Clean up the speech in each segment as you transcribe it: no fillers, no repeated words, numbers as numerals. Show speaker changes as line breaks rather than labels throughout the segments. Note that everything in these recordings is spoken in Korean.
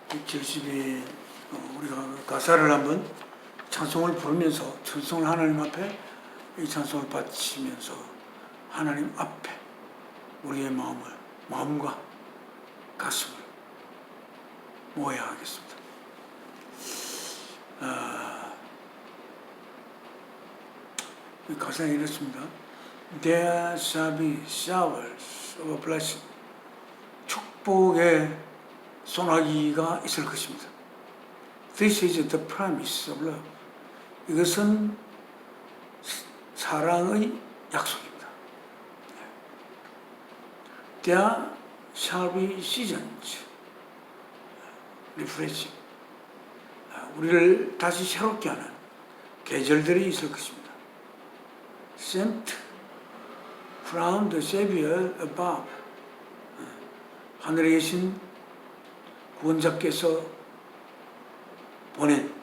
170이 우리가 가사를 한번 찬송을 부르면서 찬송을 하나님 앞에 이 찬송을 바치면서 하나님 앞에 우리의 마음과 가슴을 모아야 하겠습니다. 이 가사에 이렇습니다. There shall be showers of blessing. 축복의 소나기가 있을 것입니다. This is the promise of love. 이것은 사랑의 약속입니다. There shall be seasons, refreshing. 우리를 다시 새롭게 하는 계절들이 있을 것입니다. Sent from the Savior above. 하늘에 계신 구원자께서 보낸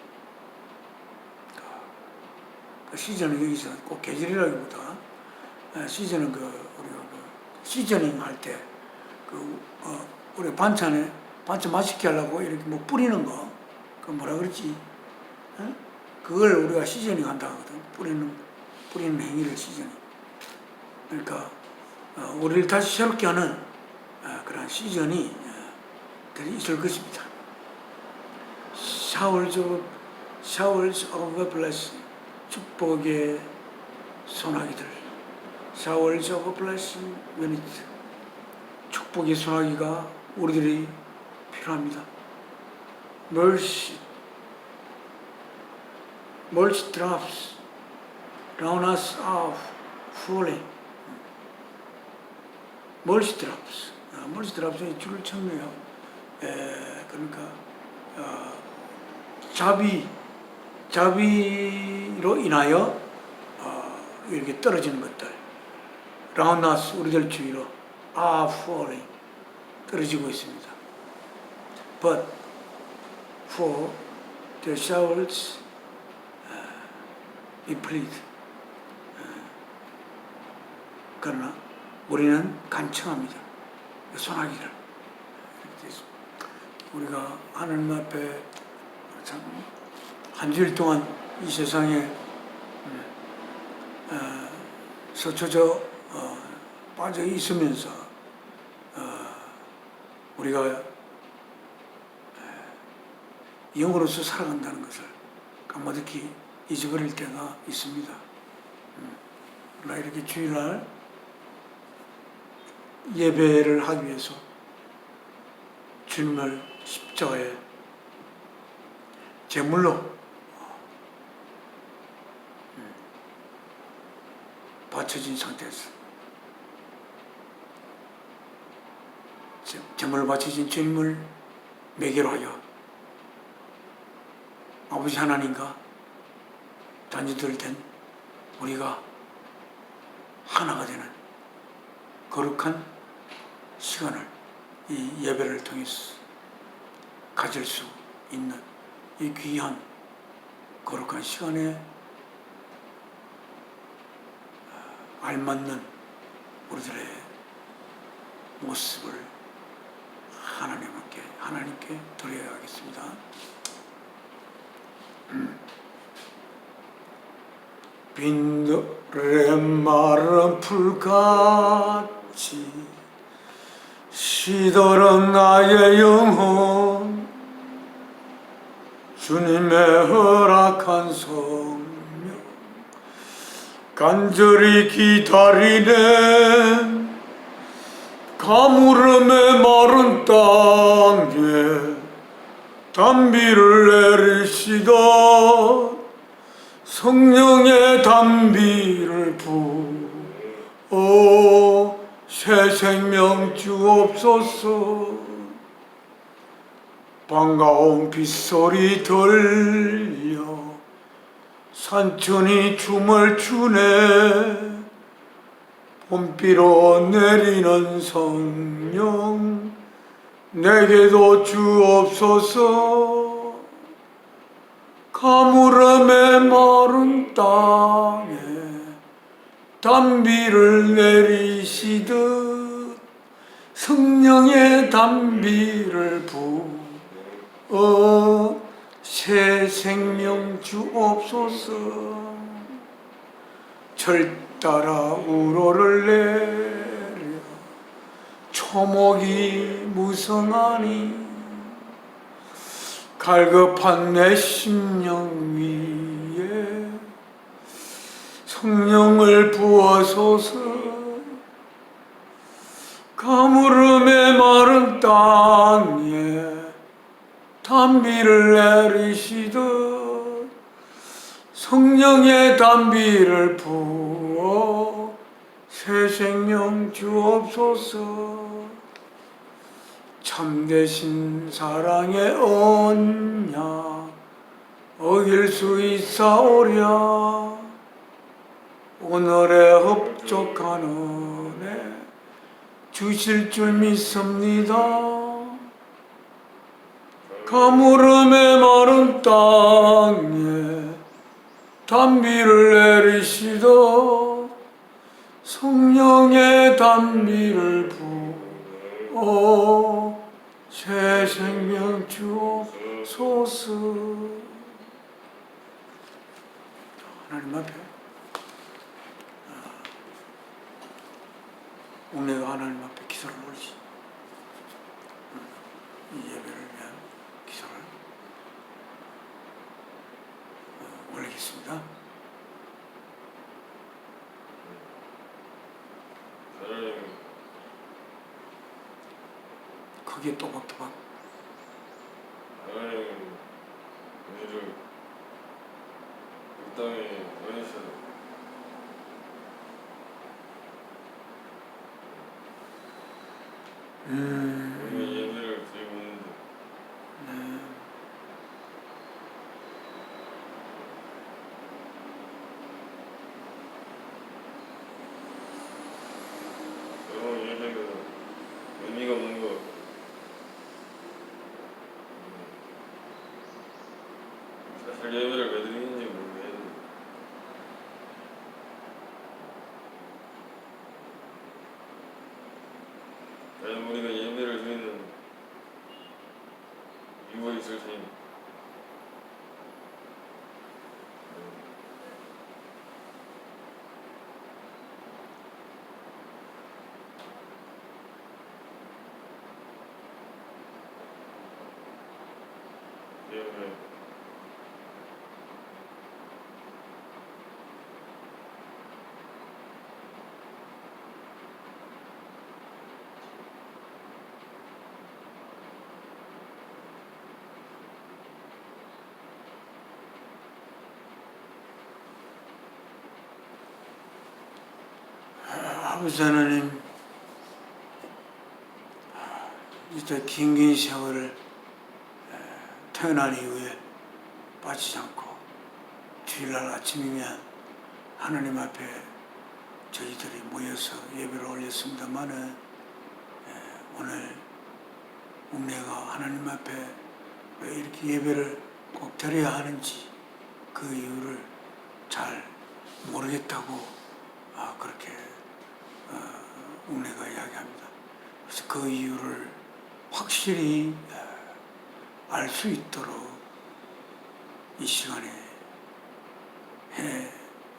그 시즌은 여기서 꼭 계절이라기보다 시즌은 우리가 시저닝 할 때 우리 반찬 맛있게 하려고 이렇게 뭐 뿌리는 거, 그 뭐라 그러지? 그걸 우리가 시저닝 한다 하거든. 뿌리는 행위를 시저닝. 그러니까 우리를 다시 새롭게 하는 그런 시즌이 있을 것입니다. Showers of blessing. 축복의 소나기들. Showers of blessing when it. 축복의 소나기가 우리들이 필요합니다. Mercy drops round us are falling. Mercy drops. mercy drops의 줄을 쳤네요. 그러니까 자비로 인하여 이렇게 떨어지는 것들, round us, 우리들 주위로 are falling, 떨어지고 있습니다. But for the showers we plead. 그러나 우리는 간청합니다. 소나기를. 우리가 하나님 앞에 참 한 주일 동안 이 세상에 서쳐져 빠져 있으면서 우리가 영으로서 살아간다는 것을 까마득히 잊어버릴 때가 있습니다. 그러나 이렇게 주일날 예배를 하기 위해서 주님을 십자가에 제물로 바쳐진 상태에서 제물로 바쳐진 주님을 매개로 하여 아버지 하나님과 자녀들 된 우리가 하나가 되는 거룩한 시간을 이 예배를 통해서 가질 수 있는 이 귀한 거룩한 시간에 알맞는 우리들의 모습을 하나님께 드려야 하겠습니다. 빈들의 마른 풀같이 시들은 나의 영혼, 주님의 허락한 성령 간절히 기다리네. 가물음의 마른 땅에 단비를 내리시다. 성령의 단비를 부어 새 생명 주옵소서. 반가운 빗소리 들려 산천이 춤을 추네. 봄비로 내리는 성령 내게도 주옵소서. 가물음의 마른 땅에 단비를 내리시듯 성령의 담비를 부어 새 생명 주옵소서. 절 따라 우러를 내려 초목이 무성하니 갈급한 내 심령 위에 성령을 부어소서. 가물음의 마른 땅에 담비를 내리시듯 성령의 담비를 부어 새 생명 주옵소서. 참되신 사랑의 언약 어길 수 있사오랴. 오늘의 흡족한 은혜 주실 줄 믿습니다. 가물음의 마른 땅에 담비를 내리시다 성령의 담비를 부어 새 생명 주옵소서. 하나님 앞에 오늘 하나님 앞에 기도를 올리시. 이 예배를 위한 기도를 올리겠습니다. 크게 또박또박.
하나님, 우리를 이 땅에 보내셔서 우리가 예배를 드리고 있는데 너무 예배가 의미가 없는 것 같고 사실 예배를 왜 드리는지 모르겠는데 과연 우리가 예배를 드리는 이유가 있을 테니 예배
아버지 하나님, 이때 긴 세월을 태어난 이후에 빠지지 않고 주일날 아침이면 하나님 앞에 저희들이 모여서 예배를 올렸습니다마는 오늘 웅내가 하나님 앞에 왜 이렇게 예배를 꼭 드려야 하는지 그 이유를 잘 모르겠다고 그렇게 웅내가 이야기합니다. 그래서 그 이유를 확실히 알 수 있도록 이 시간에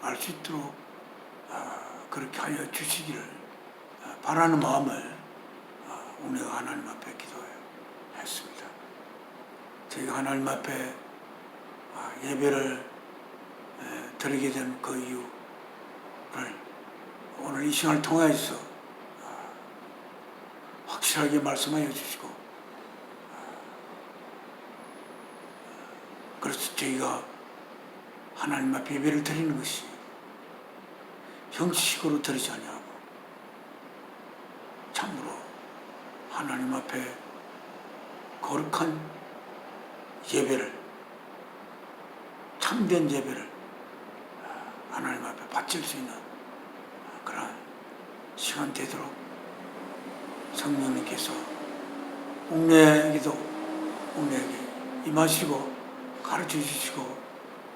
알 수 있도록 그렇게 하여 주시기를 바라는 마음을 웅내가 하나님 앞에 기도했습니다. 저희가 하나님 앞에 예배를 드리게 된 그 이유를 오늘 이 시간을 통해서 확실하게 말씀하여 주시고 그래서 저희가 하나님 앞에 예배를 드리는 것이 형식으로 드리지 아니하고 참으로 하나님 앞에 거룩한 예배를 참된 예배를 하나님 앞에 바칠 수 있는 그런 시간 되도록 성령님께서 웅내에게도 웅내에게 임하시고 가르쳐 주시고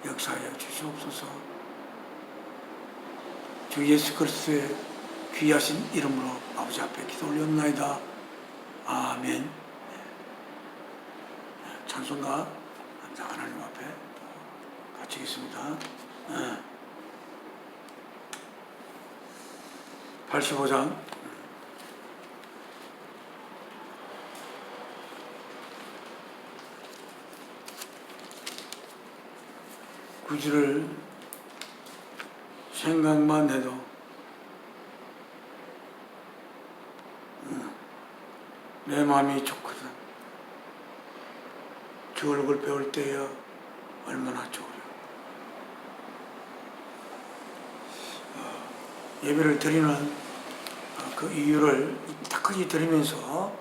역사하여 주시옵소서. 주 예수 그리스도의 귀하신 이름으로 아버지 앞에 기도 올렸나이다. 아멘. 찬송가 하나님 앞에 바치겠습니다. 85장 구절을 생각만 해도 내 마음이 좋거든. 주 얼굴 배울 때야 얼마나 좋으려. 예배를 드리는 그 이유를 딱하게 드리면서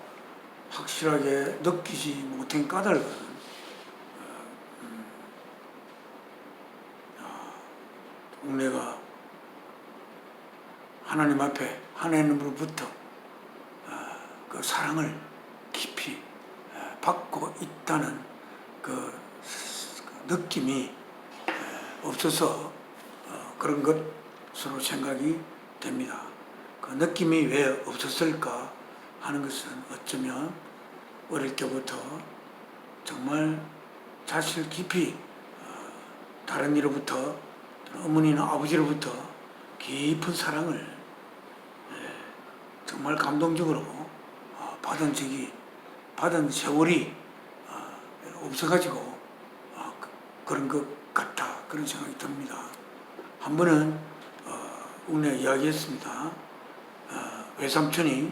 확실하게 느끼지 못한 까닭은 내가 하나님 앞에 하나님으로부터 그 사랑을 깊이 받고 있다는 그 느낌이 없어서 그런 것으로 생각이 됩니다. 그 느낌이 왜 없었을까 하는 것은 어쩌면 어릴 때부터 정말 자신을 깊이 다른 이로부터 어머니나 아버지로부터 깊은 사랑을 정말 감동적으로 받은 세월이 없어가지고 그런 것 같다, 그런 생각이 듭니다. 한 번은 웅내 이야기했습니다. 외삼촌이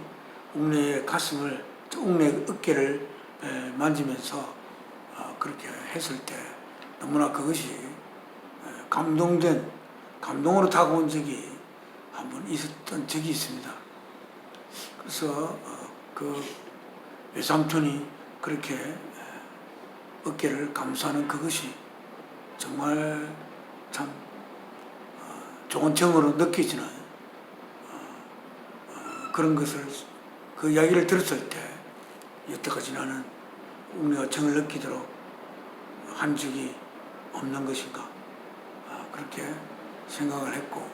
웅내의 가슴을, 웅내 어깨를 만지면서 그렇게 했을 때 너무나 그것이 감동으로 다가온 적이 한 번 있었던 적이 있습니다. 그래서 그 외삼촌이 그렇게 어깨를 감싸는 그것이 정말 참 좋은 정으로 느껴지는 그런 것을, 그 이야기를 들었을 때 여태까지 나는 우리가 정을 느끼도록 한 적이 없는 것인가, 그렇게 생각을 했고,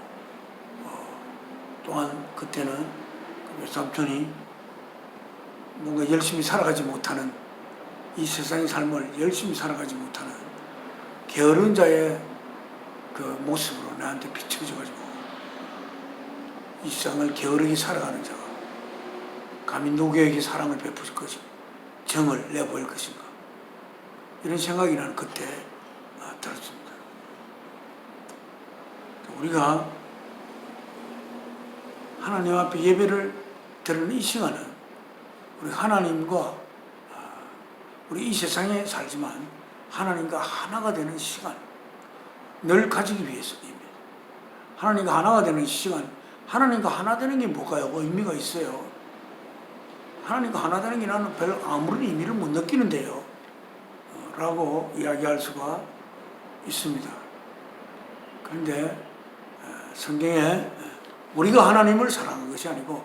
또한 그때는 그 외삼촌이 뭔가 열심히 살아가지 못하는, 이 세상의 삶을 열심히 살아가지 못하는 게으른 자의 그 모습으로 나한테 비춰져가지고 이 세상을 게으르게 살아가는 자가 감히 누구에게 사랑을 베풀 것인가, 정을 내보일 것인가, 이런 생각이 나는 그때 들었습니다. 우리가 하나님 앞에 예배를 드리는 이 시간은 우리 하나님과, 우리 이 세상에 살지만 하나님과 하나가 되는 시간, 늘 가지기 위해서입니다. 하나님과 하나가 되는 시간, 하나님과 하나 되는 게 뭐가요? 의미가 있어요. 하나님과 하나 되는 게 나는 별 아무런 의미를 못 느끼는데요, 라고 이야기할 수가 있습니다. 그런데 성경에 우리가 하나님을 사랑한 것이 아니고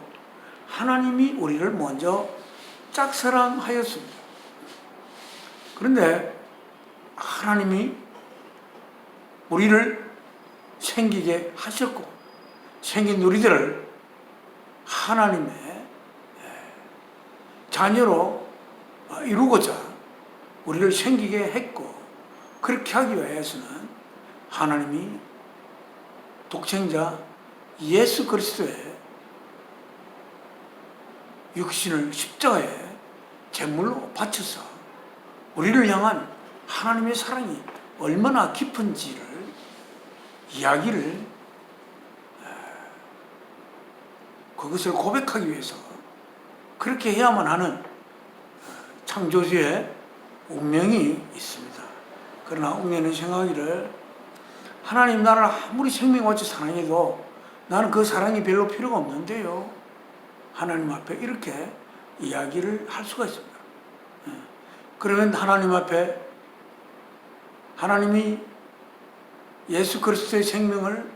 하나님이 우리를 먼저 짝사랑하였습니다. 그런데 하나님이 우리를 생기게 하셨고, 생긴 우리들을 하나님의 자녀로 이루고자 우리를 생기게 했고, 그렇게 하기 위해서는 하나님이 독생자 예수 그리스도의 육신을 십자가에 제물로 바쳐서 우리를 향한 하나님의 사랑이 얼마나 깊은지를 이야기를, 그것을 고백하기 위해서 그렇게 해야만 하는 창조주의 운명이 있습니다. 그러나 웅내는 생각하기를 하나님 나를 아무리 생명같이 사랑해도 나는 그 사랑이 별로 필요가 없는데요, 하나님 앞에 이렇게 이야기를 할 수가 있습니다. 그러면 하나님 앞에 하나님이 예수 그리스도의 생명을,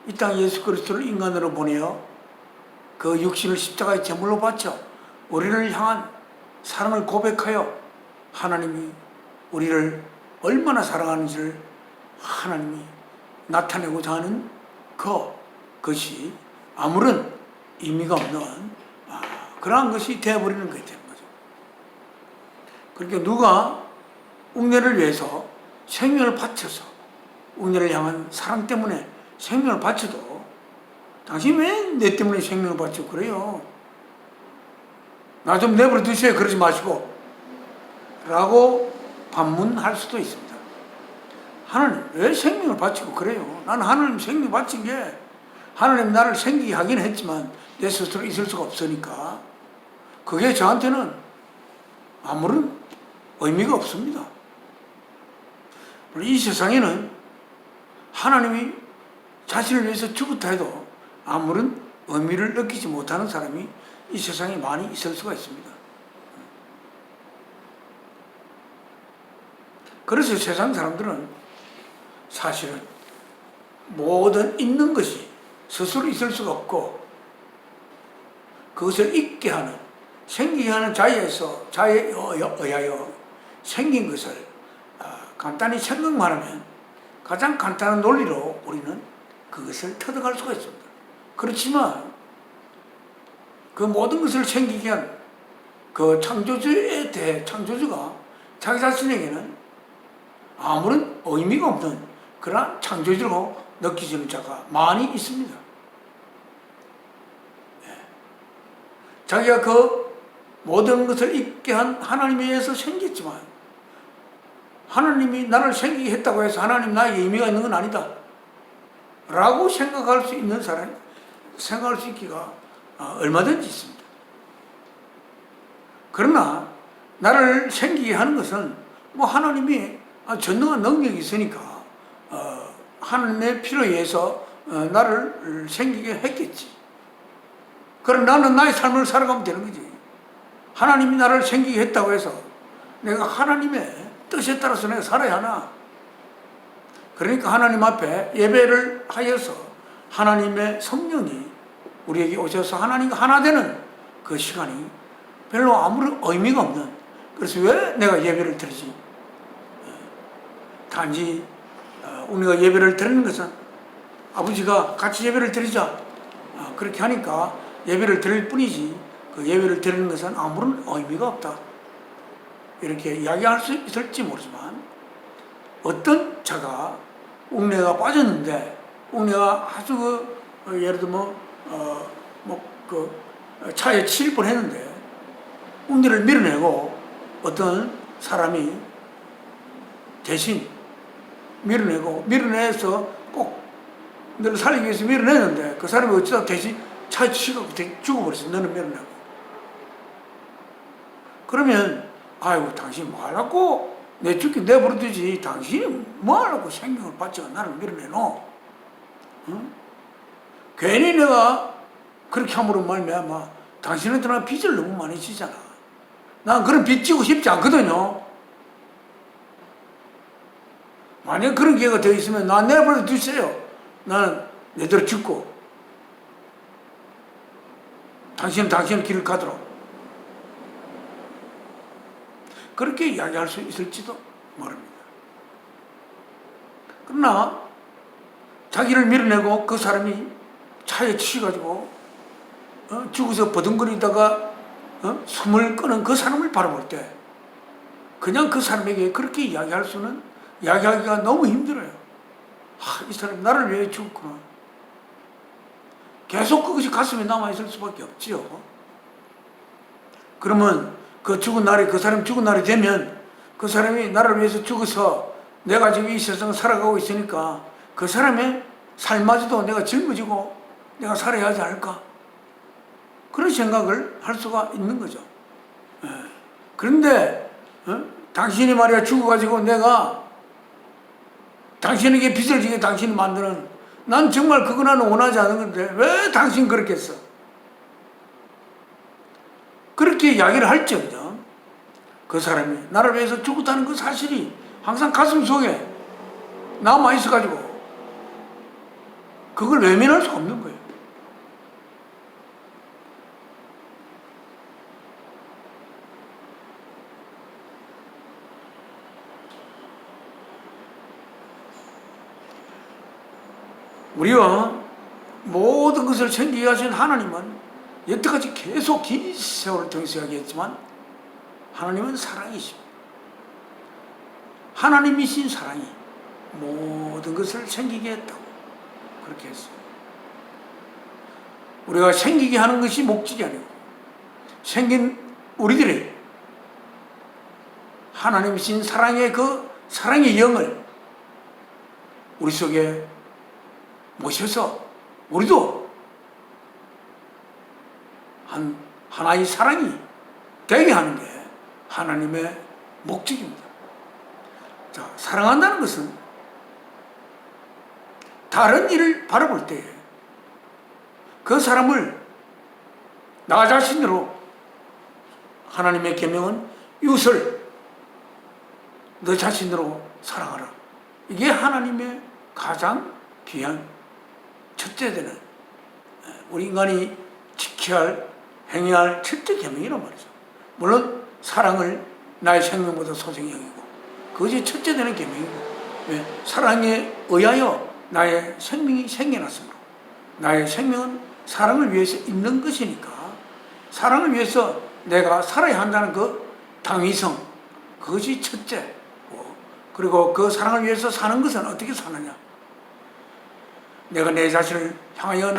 이 땅 예수 그리스도를 인간으로 보내어 그 육신을 십자가에 제물로 바쳐 우리를 향한 사랑을 고백하여 하나님이 우리를 얼마나 사랑하는지를 하나님이 나타내고자 하는 그것이 아무런 의미가 없는 그러한 것이 되어버리는 것이 되는 거죠. 그러니까 누가 웅녀를 위해서 생명을 바쳐서 웅녀를 향한 사랑 때문에 생명을 바쳐도 당신 왜 내 때문에 생명을 바치고 그래요? 나 좀 내버려 두세요. 그러지 마시고 라고 반문할 수도 있습니다. 하나님 왜 생명을 바치고 그래요? 나는 하나님 생명 바친 게 하나님 나를 생기게 하긴 했지만 내 스스로 있을 수가 없으니까 그게 저한테는 아무런 의미가 없습니다. 이 세상에는 하나님이 자신을 위해서 죽었다 해도 아무런 의미를 느끼지 못하는 사람이 이 세상에 많이 있을 수가 있습니다. 그래서 세상 사람들은 사실은 모든 있는 것이 스스로 있을 수가 없고 그것을 있게 하는 생기게 하는 자에 의하여 생긴 것을 간단히 생각만 하면 가장 간단한 논리로 우리는 그것을 터득할 수가 있습니다. 그렇지만 그 모든 것을 생기게 한 그 창조주에 대해 창조주가 자기 자신에게는 아무런 의미가 없는 그러한 창조주로 느끼지는 자가 많이 있습니다. 자기가 그 모든 것을 있게 한 하나님에 의해서 생겼지만 하나님이 나를 생기게 했다고 해서 하나님 나에게 의미가 있는 건 아니다 라고 생각할 수 있는 사람이 생각할 수 있기가 얼마든지 있습니다. 그러나 나를 생기게 하는 것은 뭐 하나님이 전능한 능력이 있으니까 하나님의 필요에 의해서 나를 생기게 했겠지. 그럼 나는 나의 삶을 살아가면 되는 거지. 하나님이 나를 생기게 했다고 해서 내가 하나님의 뜻에 따라서 내가 살아야 하나? 그러니까 하나님 앞에 예배를 하여서 하나님의 성령이 우리에게 오셔서 하나님과 하나 되는 그 시간이 별로 아무런 의미가 없는, 그래서 왜 내가 예배를 드리지? 단지 우리가 예배를 드리는 것은 아버지가 같이 예배를 드리자 그렇게 하니까 예배를 드릴 뿐이지 그 예배를 드리는 것은 아무런 의미가 없다 이렇게 이야기할 수 있을지 모르지만, 어떤 자가 웅내가 빠졌는데 웅내가 아주 예를 들면 차에 치일 뻔했는데 웅내를 밀어내고 어떤 사람이 대신 밀어내서 꼭 너를 살리기 위해서 밀어내는데 그 사람이 어쩌다 대신 차에 치고 죽어버렸어. 너는 밀어내고. 그러면 아이고 당신 뭐하려고 내 죽기 내버려두지, 당신이 뭐하려고 생명을 바쳐 나를 밀어내노? 응? 괜히 내가 그렇게 함으로 말미암아 당신한테 나 빚을 너무 많이 지잖아. 난 그런 빚 지고 싶지 않거든요. 만약 그런 기회가 되어 있으면 나 내버려 두세요. 나는 내대로 죽고 당신은 당신의 길을 가도록, 그렇게 이야기할 수 있을지도 모릅니다. 그러나 자기를 밀어내고 그 사람이 차에 치여가지고 죽어서 버둥거리다가 숨을 끄는 그 사람을 바라볼 때 그냥 그 사람에게 그렇게 이야기하기가 너무 힘들어요. 이 사람이 나를 위해 죽었구나. 계속 그것이 가슴에 남아있을 수밖에 없지요. 그러면 그 사람 죽은 날이 되면 그 사람이 나를 위해서 죽어서 내가 지금 이 세상을 살아가고 있으니까 그 사람의 삶마저도 내가 짊어지고 내가 살아야 하지 않을까? 그런 생각을 할 수가 있는 거죠. 그런데 당신이 말이야 죽어가지고 내가 당신에게 빚을 지게 당신이 만드는, 난 정말 그거 나는 원하지 않은 건데 왜 당신 그렇게 했어? 그렇게 이야기를 할지언정 그 사람이 나를 위해서 죽었다는 그 사실이 항상 가슴 속에 남아있어가지고 그걸 외면할 수 없는 거예요. 우리와 모든 것을 챙기게 하신 하나님은 여태까지 계속 긴 세월을 통해서 이야기했지만 하나님은 사랑이십니다. 하나님이신 사랑이 모든 것을 생기게 했다고 그렇게 했어요. 우리가 생기게 하는 것이 목적이 아니고 생긴 우리들의 하나님이신 사랑의 그 사랑의 영을 우리 속에 모셔서 우리도 하나의 사랑이 되게 하는 게 하나님의 목적입니다. 자, 사랑한다는 것은 다른 일을 바라볼 때 그 사람을 나 자신으로 하나님의 계명은 이웃을 너 자신으로 사랑하라. 이게 하나님의 가장 귀한 첫째 되는 우리 인간이 지켜야 할 행해야 할 첫째 계명이란 말이죠. 물론 사랑을 나의 생명보다 소중히 여기고 그것이 첫째 되는 계명이고 왜? 사랑에 의하여 나의 생명이 생겨났으므로 나의 생명은 사랑을 위해서 있는 것이니까 사랑을 위해서 내가 살아야 한다는 그 당위성 그것이 첫째고 그리고 그 사랑을 위해서 사는 것은 어떻게 사느냐 내가 내 자신을 향하여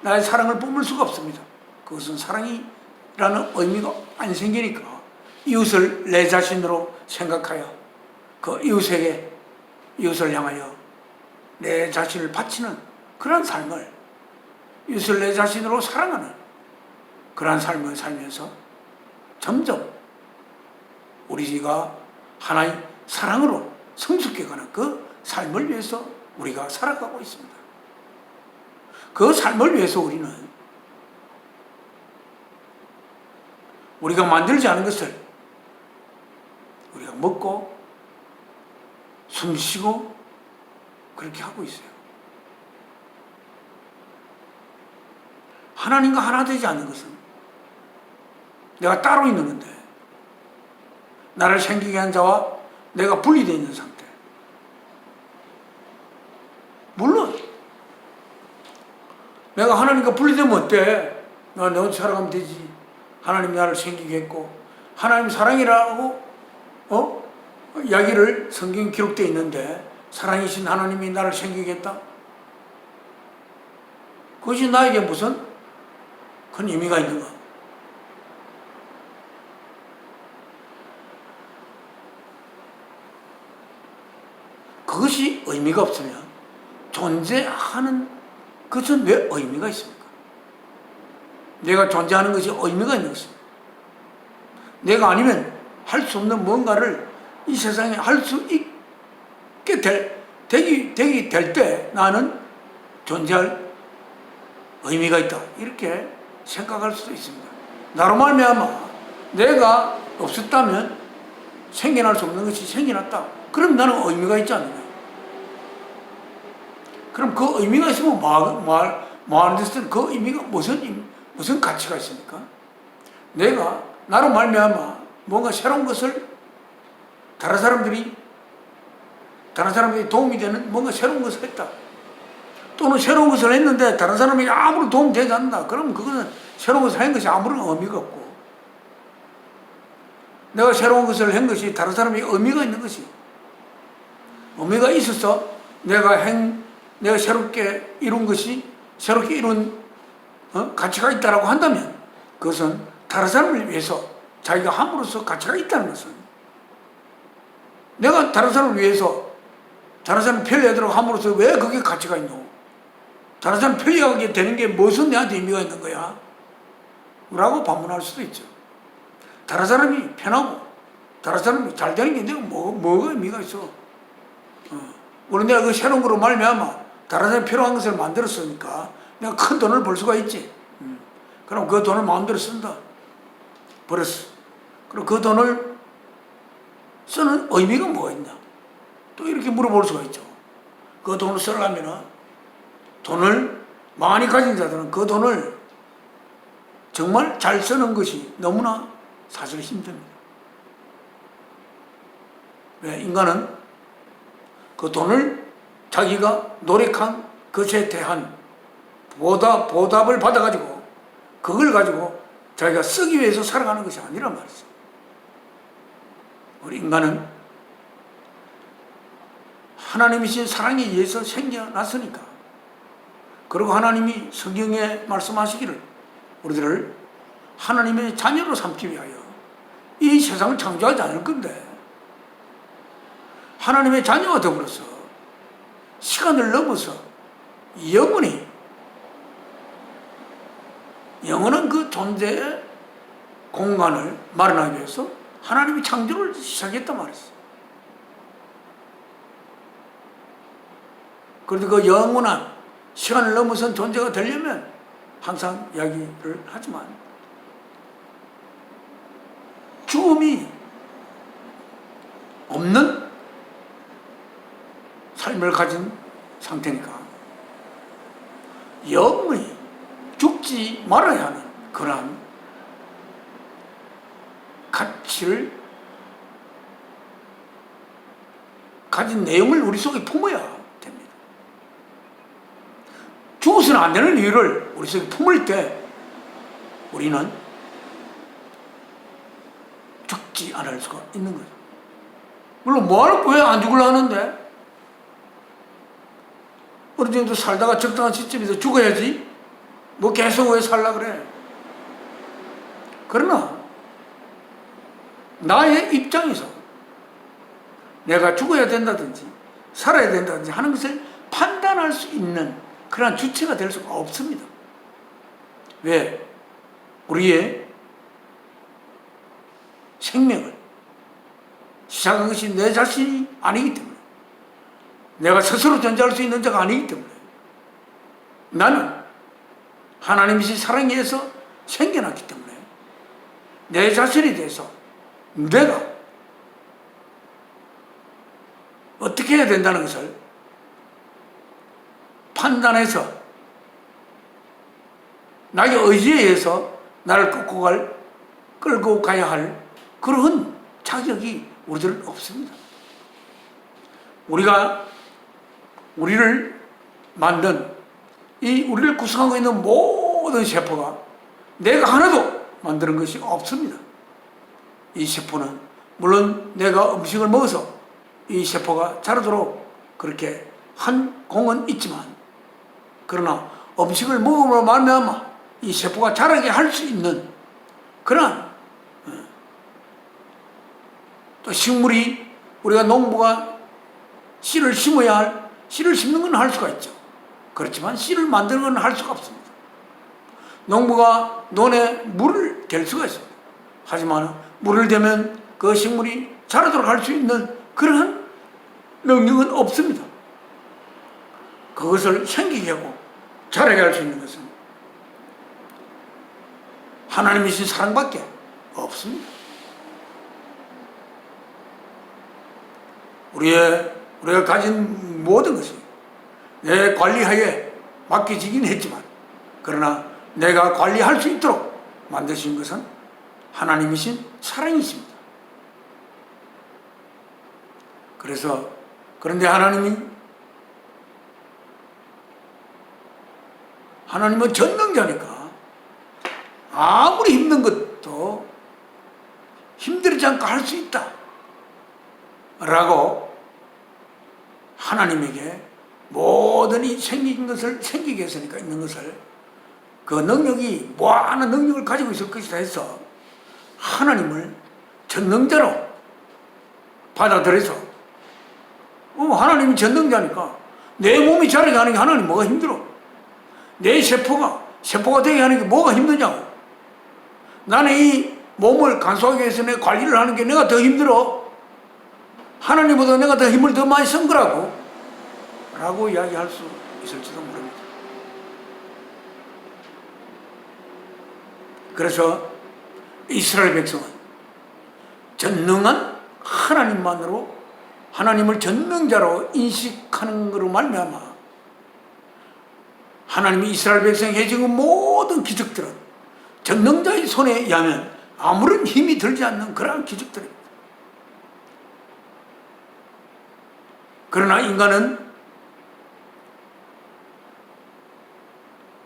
나의 사랑을 뿜을 수가 없습니다. 그것은 사랑이라는 의미가 안 생기니까 이웃을 내 자신으로 생각하여 그 이웃을 향하여 내 자신을 바치는 그런 삶을 이웃을 내 자신으로 사랑하는 그러한 삶을 살면서 점점 우리가 하나의 사랑으로 성숙해가는 그 삶을 위해서 우리가 살아가고 있습니다. 그 삶을 위해서 우리는 우리가 만들지 않은 것을 우리가 먹고 숨쉬고 그렇게 하고 있어요. 하나님과 하나 되지 않는 것은 내가 따로 있는 건데 나를 생기게 한 자와 내가 분리되어 있는 상태. 물론 내가 하나님과 분리되면 어때? 나 어디 살아가면 되지. 하나님이 나를 생기게 했고 하나님 사랑이라고 이야기를 성경에 기록되어 있는데 사랑이신 하나님이 나를 생기게 했다? 그것이 나에게 무슨 큰 의미가 있는가? 그것이 의미가 없으면 존재하는 것은 왜 의미가 있습니까? 내가 존재하는 것이 의미가 있는 것입니다. 내가 아니면 할 수 없는 뭔가를 이 세상에 할 수 있게 되게 될 때 나는 존재할 의미가 있다. 이렇게 생각할 수도 있습니다. 나로 말미암아 내가 없었다면 생겨날 수 없는 것이 생겨났다. 그럼 나는 의미가 있지 않느냐? 그럼 그 의미가 있으면 뭐하는 데서는 그 의미가 무슨 가치가 있습니까? 내가 나로 말미암아 뭔가 새로운 것을 다른 사람들이 도움이 되는 뭔가 새로운 것을 했다. 또는 새로운 것을 했는데 다른 사람에게 아무런 도움이 되지 않는다. 그러면 그것은 새로운 것을 한 것이 아무런 의미가 없고 내가 새로운 것을 한 것이 다른 사람에게 의미가 있는 것이 의미가 있어서 내가 새롭게 이룬 것이 새롭게 이룬 가치가 있다라고 한다면 그것은 다른 사람을 위해서 자기가 함으로써 가치가 있다는 것은 내가 다른 사람을 위해서 다른 사람 편리하도록 함으로써 왜 그게 가치가 있노? 다른 사람 편리하게 되는 게 무슨 내한테 의미가 있는 거야? 라고 반문할 수도 있죠. 다른 사람이 편하고 다른 사람이 잘 되는 게 내가 뭐가 의미가 있어? 물론 내가 그 새로운 거로 말미암아 다른 사람이 필요한 것을 만들었으니까 내가 큰 돈을 벌 수가 있지. 그럼 그 돈을 마음대로 쓴다. 벌었어. 그럼 그 돈을 쓰는 의미가 뭐가 있냐? 또 이렇게 물어볼 수가 있죠. 그 돈을 쓰려면 돈을 많이 가진 자들은 그 돈을 정말 잘 쓰는 것이 너무나 사실 힘듭니다. 왜? 인간은 그 돈을 자기가 노력한 것에 대한 보답을 받아가지고 그걸 가지고 자기가 쓰기 위해서 살아가는 것이 아니란 말이죠. 우리 인간은 하나님이신 사랑에 의해서 생겨났으니까. 그리고 하나님이 성경에 말씀하시기를 우리들을 하나님의 자녀로 삼기 위하여 이 세상을 창조하지 않을 건데, 하나님의 자녀와 더불어서 시간을 넘어서 영원히, 영원한 그 존재의 공간을 마련하기 위해서 하나님이 창조를 시작했단 말이었어요. 그런데 그 영원한 시간을 넘어선 존재가 되려면 항상 이야기를 하지만 죽음이 없는 삶을 가진 상태니까 영원히 죽지 말아야 하는 그러한 가치를 가진 내용을 우리 속에 품어야 됩니다. 죽어서는 안 되는 이유를 우리 속에 품을 때 우리는 죽지 않을 수가 있는 거죠. 물론 뭐하러 왜 안 죽으려 하는데, 어느 정도 살다가 적당한 시점에서 죽어야지 뭐 계속 왜 살라 그래. 그러나 나의 입장에서 내가 죽어야 된다든지 살아야 된다든지 하는 것을 판단할 수 있는 그러한 주체가 될 수가 없습니다. 왜? 우리의 생명을 시작한 것이 내 자신이 아니기 때문에, 내가 스스로 존재할 수 있는 자가 아니기 때문에, 나는 하나님이신 사랑에 의해서 생겨났기 때문에 내 자신에 대해서 내가 어떻게 해야 된다는 것을 판단해서 나의 의지에 의해서 나를 끌고 가야 할 그런 자격이 우리들은 없습니다. 우리를 만든, 우리를 구성하고 있는 모든 세포가 내가 하나도 만드는 것이 없습니다. 이 세포는 물론 내가 음식을 먹어서 이 세포가 자라도록 그렇게 한 공은 있지만, 그러나 음식을 먹음으로 말미암아 이 세포가 자라게 할 수 있는 그러한, 또 식물이, 우리가 농부가 씨를 심어야 할, 씨를 심는 건 할 수가 있죠. 그렇지만 씨를 만드는 건 할 수가 없습니다. 농부가 논에 물을 댈 수가 있습니다. 하지만 물을 대면 그 식물이 자라도록 할 수 있는 그러한 능력은 없습니다. 그것을 생기게 하고 자라게 할 수 있는 것은 하나님이신 사랑밖에 없습니다. 우리가 가진 모든 것이 내 관리하에 맡겨지긴 했지만, 그러나 내가 관리할 수 있도록 만드신 것은 하나님이신 사랑이십니다. 그런데 하나님은 전능자니까 아무리 힘든 것도 힘들지 않고 할 수 있다 라고 하나님에게 모든 이 생긴 것을 생기게 했으니까 있는 것을, 그 능력이 무한한 능력을 가지고 있을 것이다 해서 하나님을 전능자로 받아들여서, 하나님이 전능자니까 내 몸이 자라게 하는 게 하나님 뭐가 힘들어? 내 세포가 되게 하는 게 뭐가 힘드냐고. 나는 이 몸을 간소하게 위해서 내 관리를 하는 게 내가 더 힘들어. 하나님보다 내가 더 힘을 더 많이 쓴 거라고 라고 이야기할 수 있을지도 모릅니다. 그래서 이스라엘 백성은 전능한 하나님만으로, 하나님을 전능자로 인식하는 것으로 말미암아 하나님이 이스라엘 백성에게 해준 모든 기적들은 전능자의 손에 의하면 아무런 힘이 들지 않는 그러한 기적들입니다. 그러나 인간은,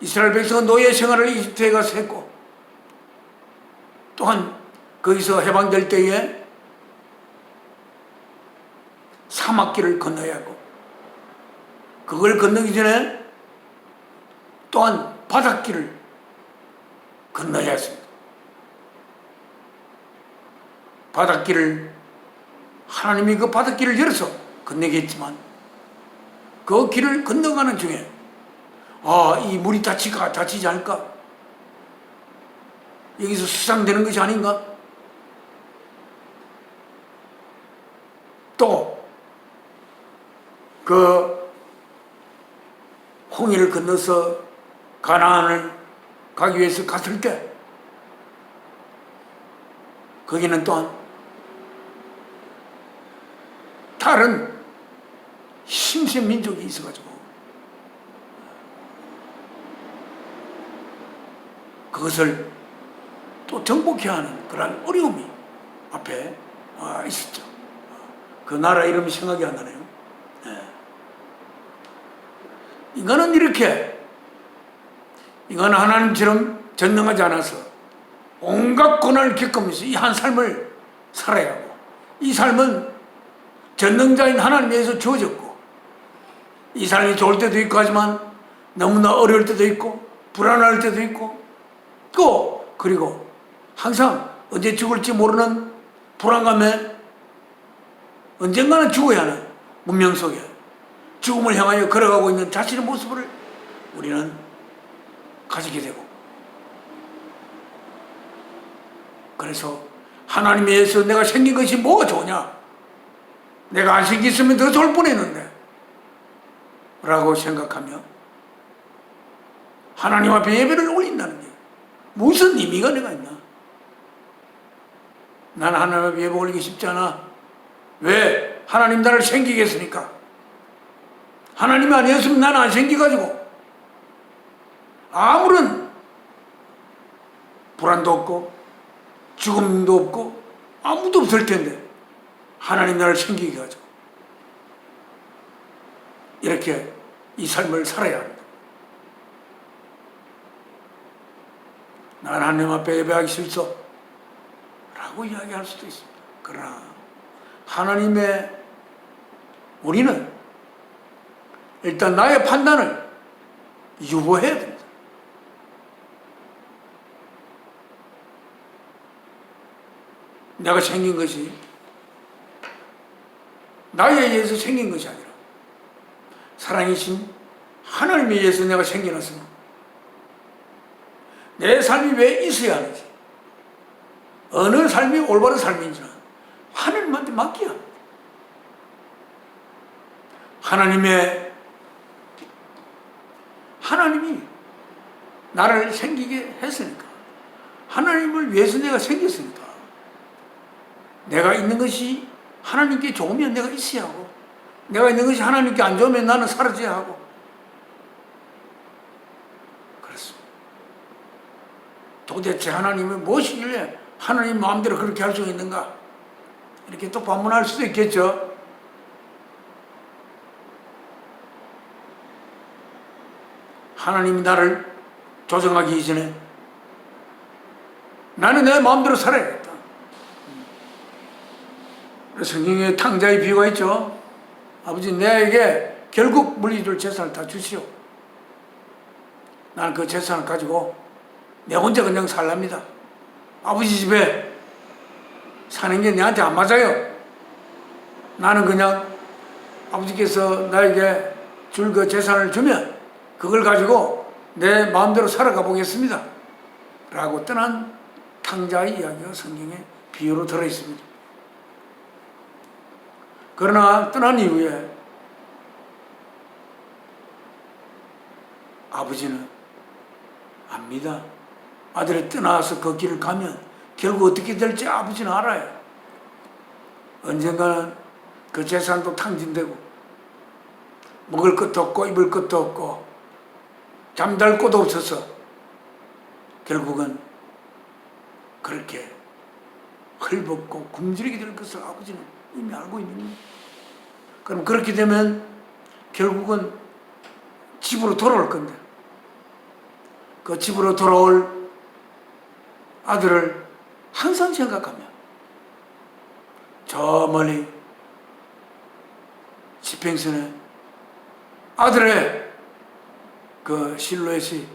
이스라엘 백성은 노예 생활을 이집트에 가서 했고, 또한 거기서 해방될 때에 사막길을 건너야 하고 그걸 건너기 전에 또한 바닷길을 건너야 했습니다. 바닷길을 하나님이 그 바닷길을 열어서 건너겠지만 그 길을 건너가는 중에 이 물이 다치지 않을까? 여기서 수상되는 것이 아닌가? 또 그 홍해를 건너서 가나안을 가기 위해서 갔을 때 거기는 또한 다른 힘센 민족이 있어가지고 그것을 또 정복해야 하는 그런 어려움이 앞에 있었죠. 그 나라 이름이 생각이 안 나네요. 인간은 인간은 하나님처럼 전능하지 않아서 온갖 고난을 겪으면서 이 한 삶을 살아야 하고, 이 삶은 전능자인 하나님에 의해서 주어졌고, 이 삶이 좋을 때도 있고 하지만 너무나 어려울 때도 있고 불안할 때도 있고, 그리고 항상 언제 죽을지 모르는 불안감에 언젠가는 죽어야 하는 문명 속에 죽음을 향하여 걸어가고 있는 자신의 모습을 우리는 가지게 되고, 그래서 하나님에 의해서 내가 생긴 것이 뭐가 좋냐, 내가 안 생겼으면 더 좋을 뻔했는데 라고 생각하며 하나님 앞에 예배를 올린다는 게 무슨 의미가 내가 있나? 나는 하나님 앞에 예배 올리기 쉽지 않아. 왜? 하나님 나를 생기게 했으니까. 하나님이 아니었으면 나는 안 생기가지고 아무런 불안도 없고 죽음도 없고 아무도 없을 텐데 하나님 나를 생기게 가지고 이렇게 이 삶을 살아야 합니다. 나는 하나님 앞에 예배하기 싫소 라고 이야기할 수도 있습니다. 그러나 우리는 일단 나의 판단을 유보해야 됩니다. 내가 생긴 것이 나에 의해서 생긴 것이 아니라 사랑이신 하나님에 의해서 내가 생겨났으면 내 삶이 왜 있어야 하는지, 어느 삶이 올바른 삶인지는 하나님한테 맡겨야 합니다. 하나님이 나를 생기게 했으니까, 하나님을 위해서 내가 생겼으니까, 내가 있는 것이 하나님께 좋으면 내가 있어야 하고, 내가 있는 것이 하나님께 안 좋으면 나는 사라져야 하고, 그렇습니다. 도대체 하나님은 무엇이길래 하나님 마음대로 그렇게 할 수 있는가? 이렇게 또 반문할 수도 있겠죠. 하나님이 나를 조정하기 이전에 나는 내 마음대로 살아야겠다. 성경에 탕자의 비유가 있죠. 아버지, 내에게 결국 물리줄 재산을 다 주시오. 나는 그 재산을 가지고 내 혼자 그냥 살랍니다. 아버지 집에 사는 게 내한테 안 맞아요. 나는 그냥 아버지께서 나에게 줄 그 재산을 주면 그걸 가지고 내 마음대로 살아가 보겠습니다 라고 떠난 탕자의 이야기가 성경에 비유로 들어있습니다. 그러나 떠난 이후에 아버지는 압니다. 아들이 떠나서 그 길을 가면 결국 어떻게 될지 아버지는 알아요. 언젠가는 그 재산도 탕진되고 먹을 것도 없고 입을 것도 없고 잠잘 곳도 없어서 결국은 그렇게 헐벗고 굶주리게 될 것을 아버지는 이미 알고 있는 거예요. 그럼 그렇게 되면 결국은 집으로 돌아올 건데, 그 집으로 돌아올 아들을 항상 생각하며 저 멀리 지평선에 아들의 그 실루엣이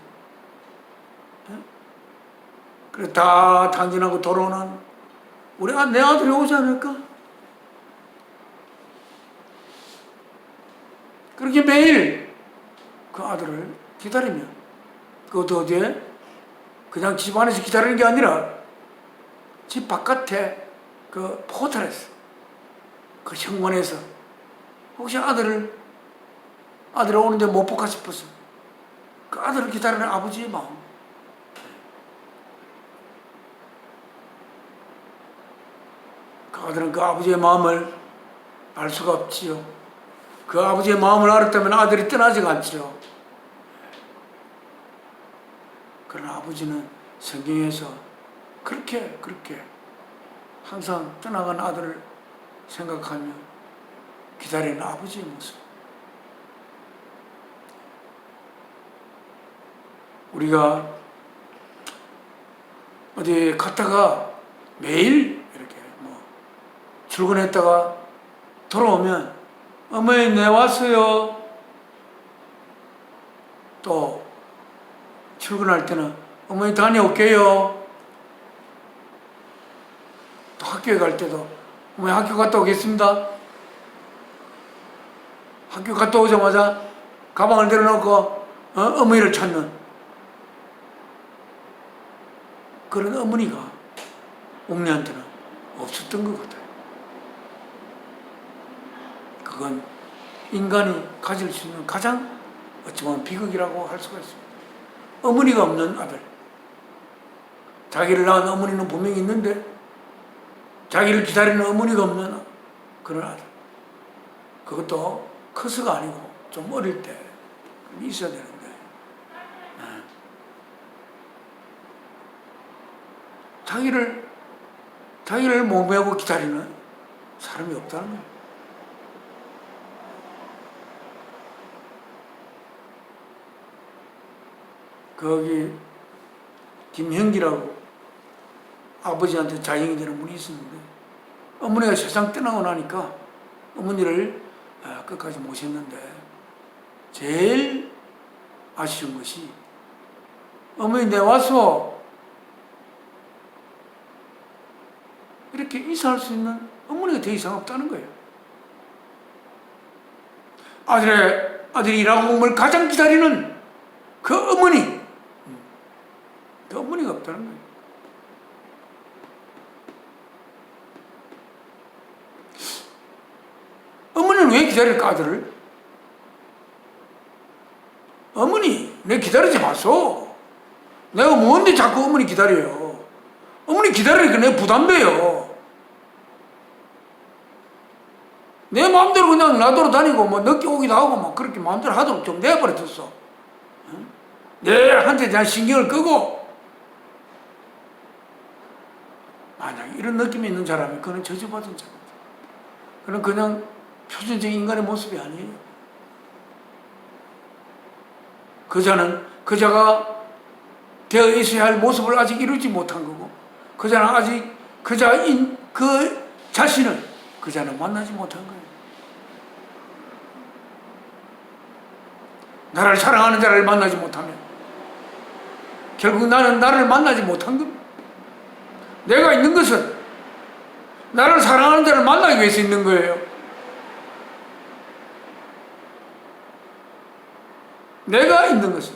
그래 다 당진하고 돌아오는 내 아들이 오지 않을까? 그렇게 매일 그 아들을 기다리면 그것도 어디에? 그냥 집 안에서 기다리는 게 아니라 집 바깥에 그 포털에서 그 현관에서 혹시 아들이 오는데 못 볼까 싶어서 그 아들을 기다리는 아버지의 마음, 그 아들은 그 아버지의 마음을 알 수가 없지요. 그 아버지의 마음을 알았다면 아들이 떠나지가 않지요. 그러나 아버지는 성경에서 그렇게 항상 떠나간 아들을 생각하며 기다리는 아버지의 모습. 우리가 어디 갔다가 매일 이렇게 출근했다가 돌아오면 어머니 내 왔어요. 또 출근할 때는 어머니 다녀올게요. 또 학교에 갈 때도 어머니 학교 갔다 오겠습니다. 학교 갔다 오자마자 가방을 내려놓고 어머니를 찾는 그런 어머니가 옥녀한테는 없었던 것 같아요. 그건 인간이 가질 수 있는 가장 어찌보면 비극이라고 할 수가 있습니다. 어머니가 없는 아들. 자기를 낳은 어머니는 분명히 있는데 자기를 기다리는 어머니가 없는 그런 아들. 그것도 커서가 아니고 좀 어릴 때 있어야 되는데 자기를 목매고 기다리는 사람이 없다는 거예요. 거기 김형기라고 아버지한테 자형이 되는 분이 있었는데 어머니가 세상 떠나고 나니까 어머니를 끝까지 모셨는데 제일 아쉬운 것이 어머니 내 와서 이렇게 인사할 수 있는 어머니가 더 이상 없다는 거예요. 아들이 일하고 온 걸 가장 기다리는 그 어머니, 그 어머니가 없다는 거예요. 어머니는 왜 기다릴까 아들을? 어머니 내 기다리지 마소. 내가 뭔데 자꾸 어머니 기다려요. 어머니 기다리니까 내가 부담돼요. 내 마음대로 그냥 놔두러 다니고 늦게 오기도 하고 그렇게 마음대로 하도록 좀 내버려뒀어. 내한테 대한 신경을 끄고 만약 이런 느낌이 있는 사람이 그는 저주받은 자입니다. 그는 그냥 표준적인 인간의 모습이 아니에요. 그자가 되어 있어야 할 모습을 아직 이루지 못한 거고 그자는 아직 그 자신을 그자는 만나지 못한 거예요. 나를 사랑하는 자를 만나지 못하면 결국 나는 나를 만나지 못한 겁니다. 내가 있는 것은 나를 사랑하는 자를 만나기 위해서 있는 거예요. 내가 있는 것은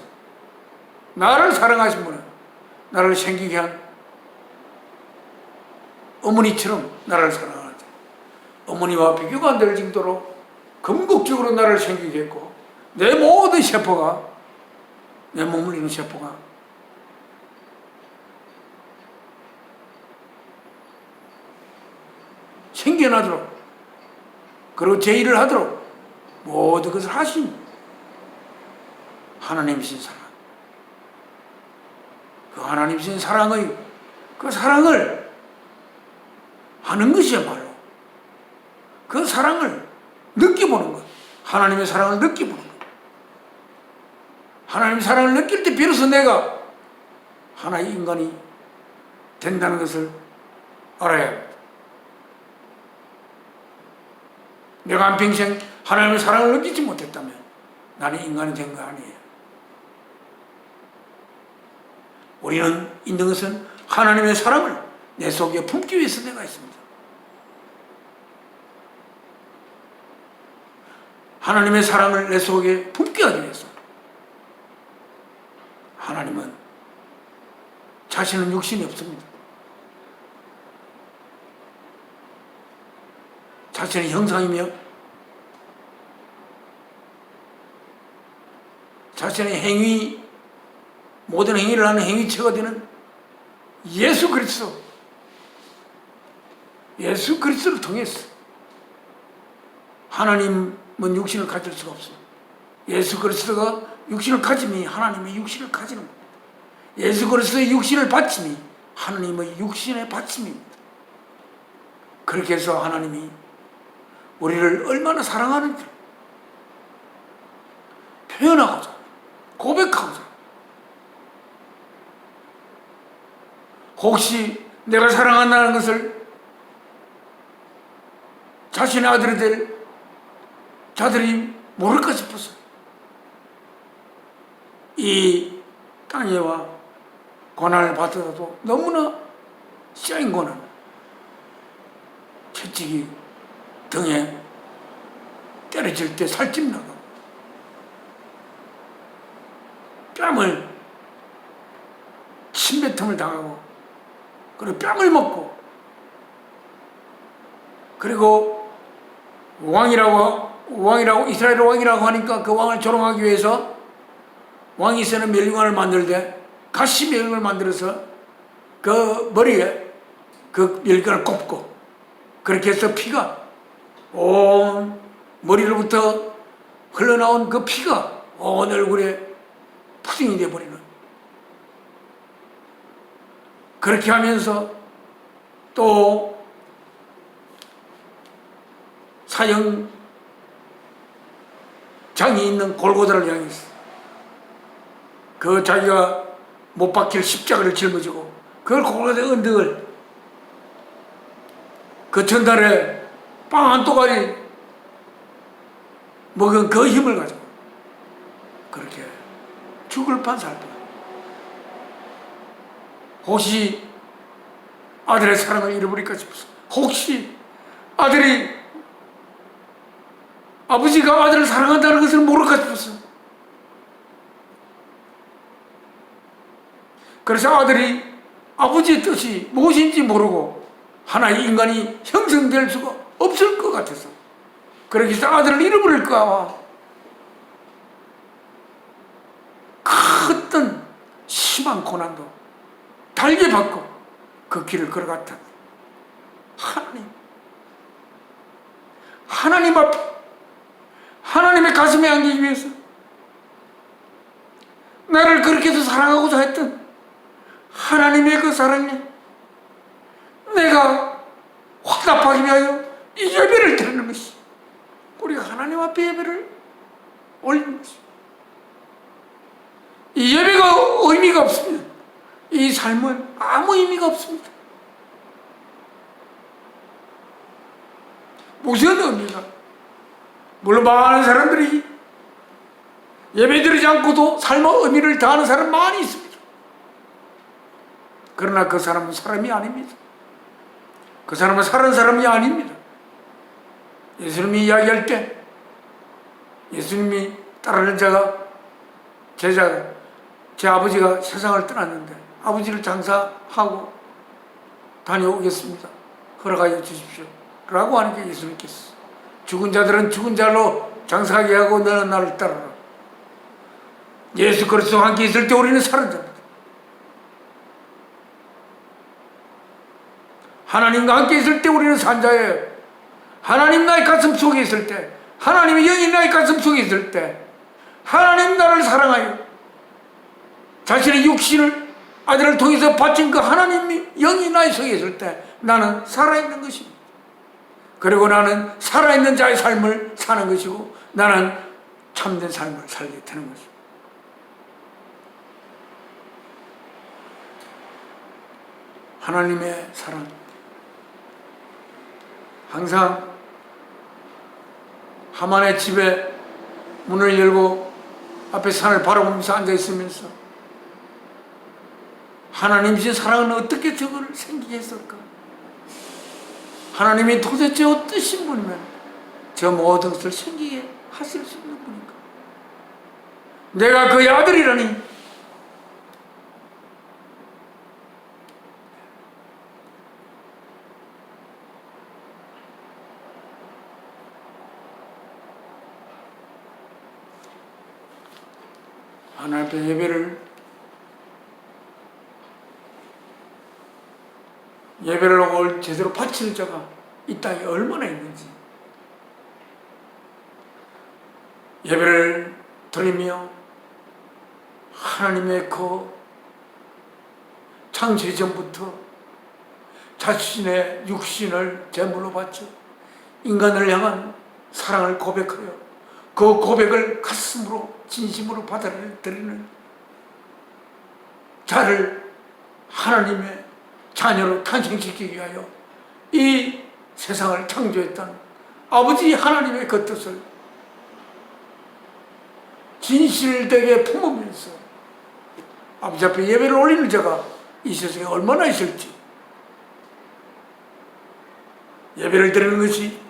나를 사랑하신 분은 나를 생기게 한 어머니처럼 나를 사랑하는 자, 어머니와 비교가 안 될 정도로 궁극적으로 나를 생기게 했고 내 모든 세포가 내 몸을 이루는 세포가 생겨나도록 그리고 제 일을 하도록 모든 것을 하신 하나님이신 사랑, 그 하나님이신 사랑의 그 사랑을 하는 것이야말로 그 사랑을 느껴보는 것, 하나님의 사랑을 느껴보는 것. 하나님의 사랑을 느낄 때 비로소 내가 하나의 인간이 된다는 것을 알아야 합니다. 내가 한평생 하나님의 사랑을 느끼지 못했다면 나는 인간이 된 거 아니에요. 우리는 있는 것은 하나님의 사랑을 내 속에 품기 위해서 내가 있습니다. 하나님의 사랑을 내 속에 품게 하기 위해서. 하나님은 자신은 육신이 없습니다. 자신의 형상이며 자신의 행위, 모든 행위를 하는 행위체가 되는 예수 그리스도, 예수 그리스도를 통해서 하나님은 육신을 가질 수가 없습니다. 예수 그리스도가 육신을 가짐이 하나님의 육신을 가지는 겁니다. 예수 그리스도의 육신을 바침이 하나님의 육신의 바침입니다. 그렇게 해서 하나님이 우리를 얼마나 사랑하는지 표현하고자, 고백하고자. 혹시 내가 사랑한다는 것을 자신의 아들이 될 자들이 모를까 싶어서 이 땅에와 고난을 받더라도 너무나 쌓인 고난, 채찍이 등에 때려질 때 살찜 나고 뺨을 침뱉음을 당하고 그리고 뺨을 먹고 그리고 왕이라고 이스라엘 왕이라고 하니까 그 왕을 조롱하기 위해서 왕이 쓰는 멸류관을 만들 때 가시 멸류관을 만들어서 그 머리에 그 멸류관을 꼽고 그렇게 해서 피가 온 머리로부터 흘러나온 그 피가 온 얼굴에 푸딩이 되어버리는, 그렇게 하면서 또 사형장이 있는 골고다를 향해서 그 자기가 못 박힐 십자가를 짊어지고 그걸 골고다 언덕을 그 전달에 빵 한 또가리 먹은 그 힘을 가지고 그렇게 죽을 판살 때 혹시 아들의 사랑을 잃어버릴까 싶어서, 혹시 아버지가 아들을 사랑한다는 것을 모를까 싶어서, 그래서 아들이 아버지의 뜻이 무엇인지 모르고 하나의 인간이 형성될 수가 없을 것 같아서, 그렇게 해서 아들을 잃어버릴까 큰 심한 고난도 달게 받고 그 길을 걸어갔던 하나님 앞에 하나님의 가슴에 안기기 위해서 나를 그렇게도 사랑하고자 했던 하나님의 그 사랑에 내가 화답하기 위하여 이 예배를 드리는 것이, 우리가 하나님 앞에 예배를 올리는 것이, 이 예배가 의미가 없습니다. 이 삶은 아무 의미가 없습니다. 무슨 의미가? 물론 많은 사람들이 예배드리지 않고도 삶의 의미를 다하는 사람 많이 있습니다. 그러나 그 사람은 사람이 아닙니다. 그 사람은 사는 사람이 아닙니다. 예수님이 이야기할 때 예수님이 따르는 제자가 제 아버지가 세상을 떠났는데 아버지를 장사하고 다녀오겠습니다. 허락하여 주십시오. 라고 하니까 예수님께서 죽은 자들은 죽은 자로 장사하게 하고 너는 나를 따르라. 예수 그리스도와 함께 있을 때 우리는 사는 자입니다. 하나님과 함께 있을 때 우리는 산 자예요. 하나님 나의 가슴 속에 있을 때, 하나님의 영이 나의 가슴 속에 있을 때, 하나님 나를 사랑하여 자신의 육신을 아들을 통해서 바친 그 하나님의 영이 나의 속에 있을 때 나는 살아있는 것입니다. 그리고 나는 살아있는 자의 삶을 사는 것이고 나는 참된 삶을 살게 되는 것입니다. 하나님의 사랑, 항상 하만의 집에 문을 열고 앞에 산을 바라보면서 앉아있으면서 하나님이신 사랑은 어떻게 저걸 생기게 했을까? 하나님이 도대체 어떠신 분이면 저 모든 것을 생기게 하실 수 있는 분인가? 내가 그의 아들이라니. 하나님 앞에 예배를 하고 제대로 바치는 자가 이 땅에 얼마나 있는지, 예배를 드리며 하나님의 그 창세 전부터 자신의 육신을 제물로 바쳐 인간을 향한 사랑을 고백하여 그 고백을 가슴으로 진심으로 받아들이는 자를 하나님의 자녀로 탄생시키기 위하여 이 세상을 창조했던 아버지 하나님의 그 뜻을 진실되게 품으면서 아버지 앞에 예배를 올리는 자가 이 세상에 얼마나 있을지, 예배를 드리는 것이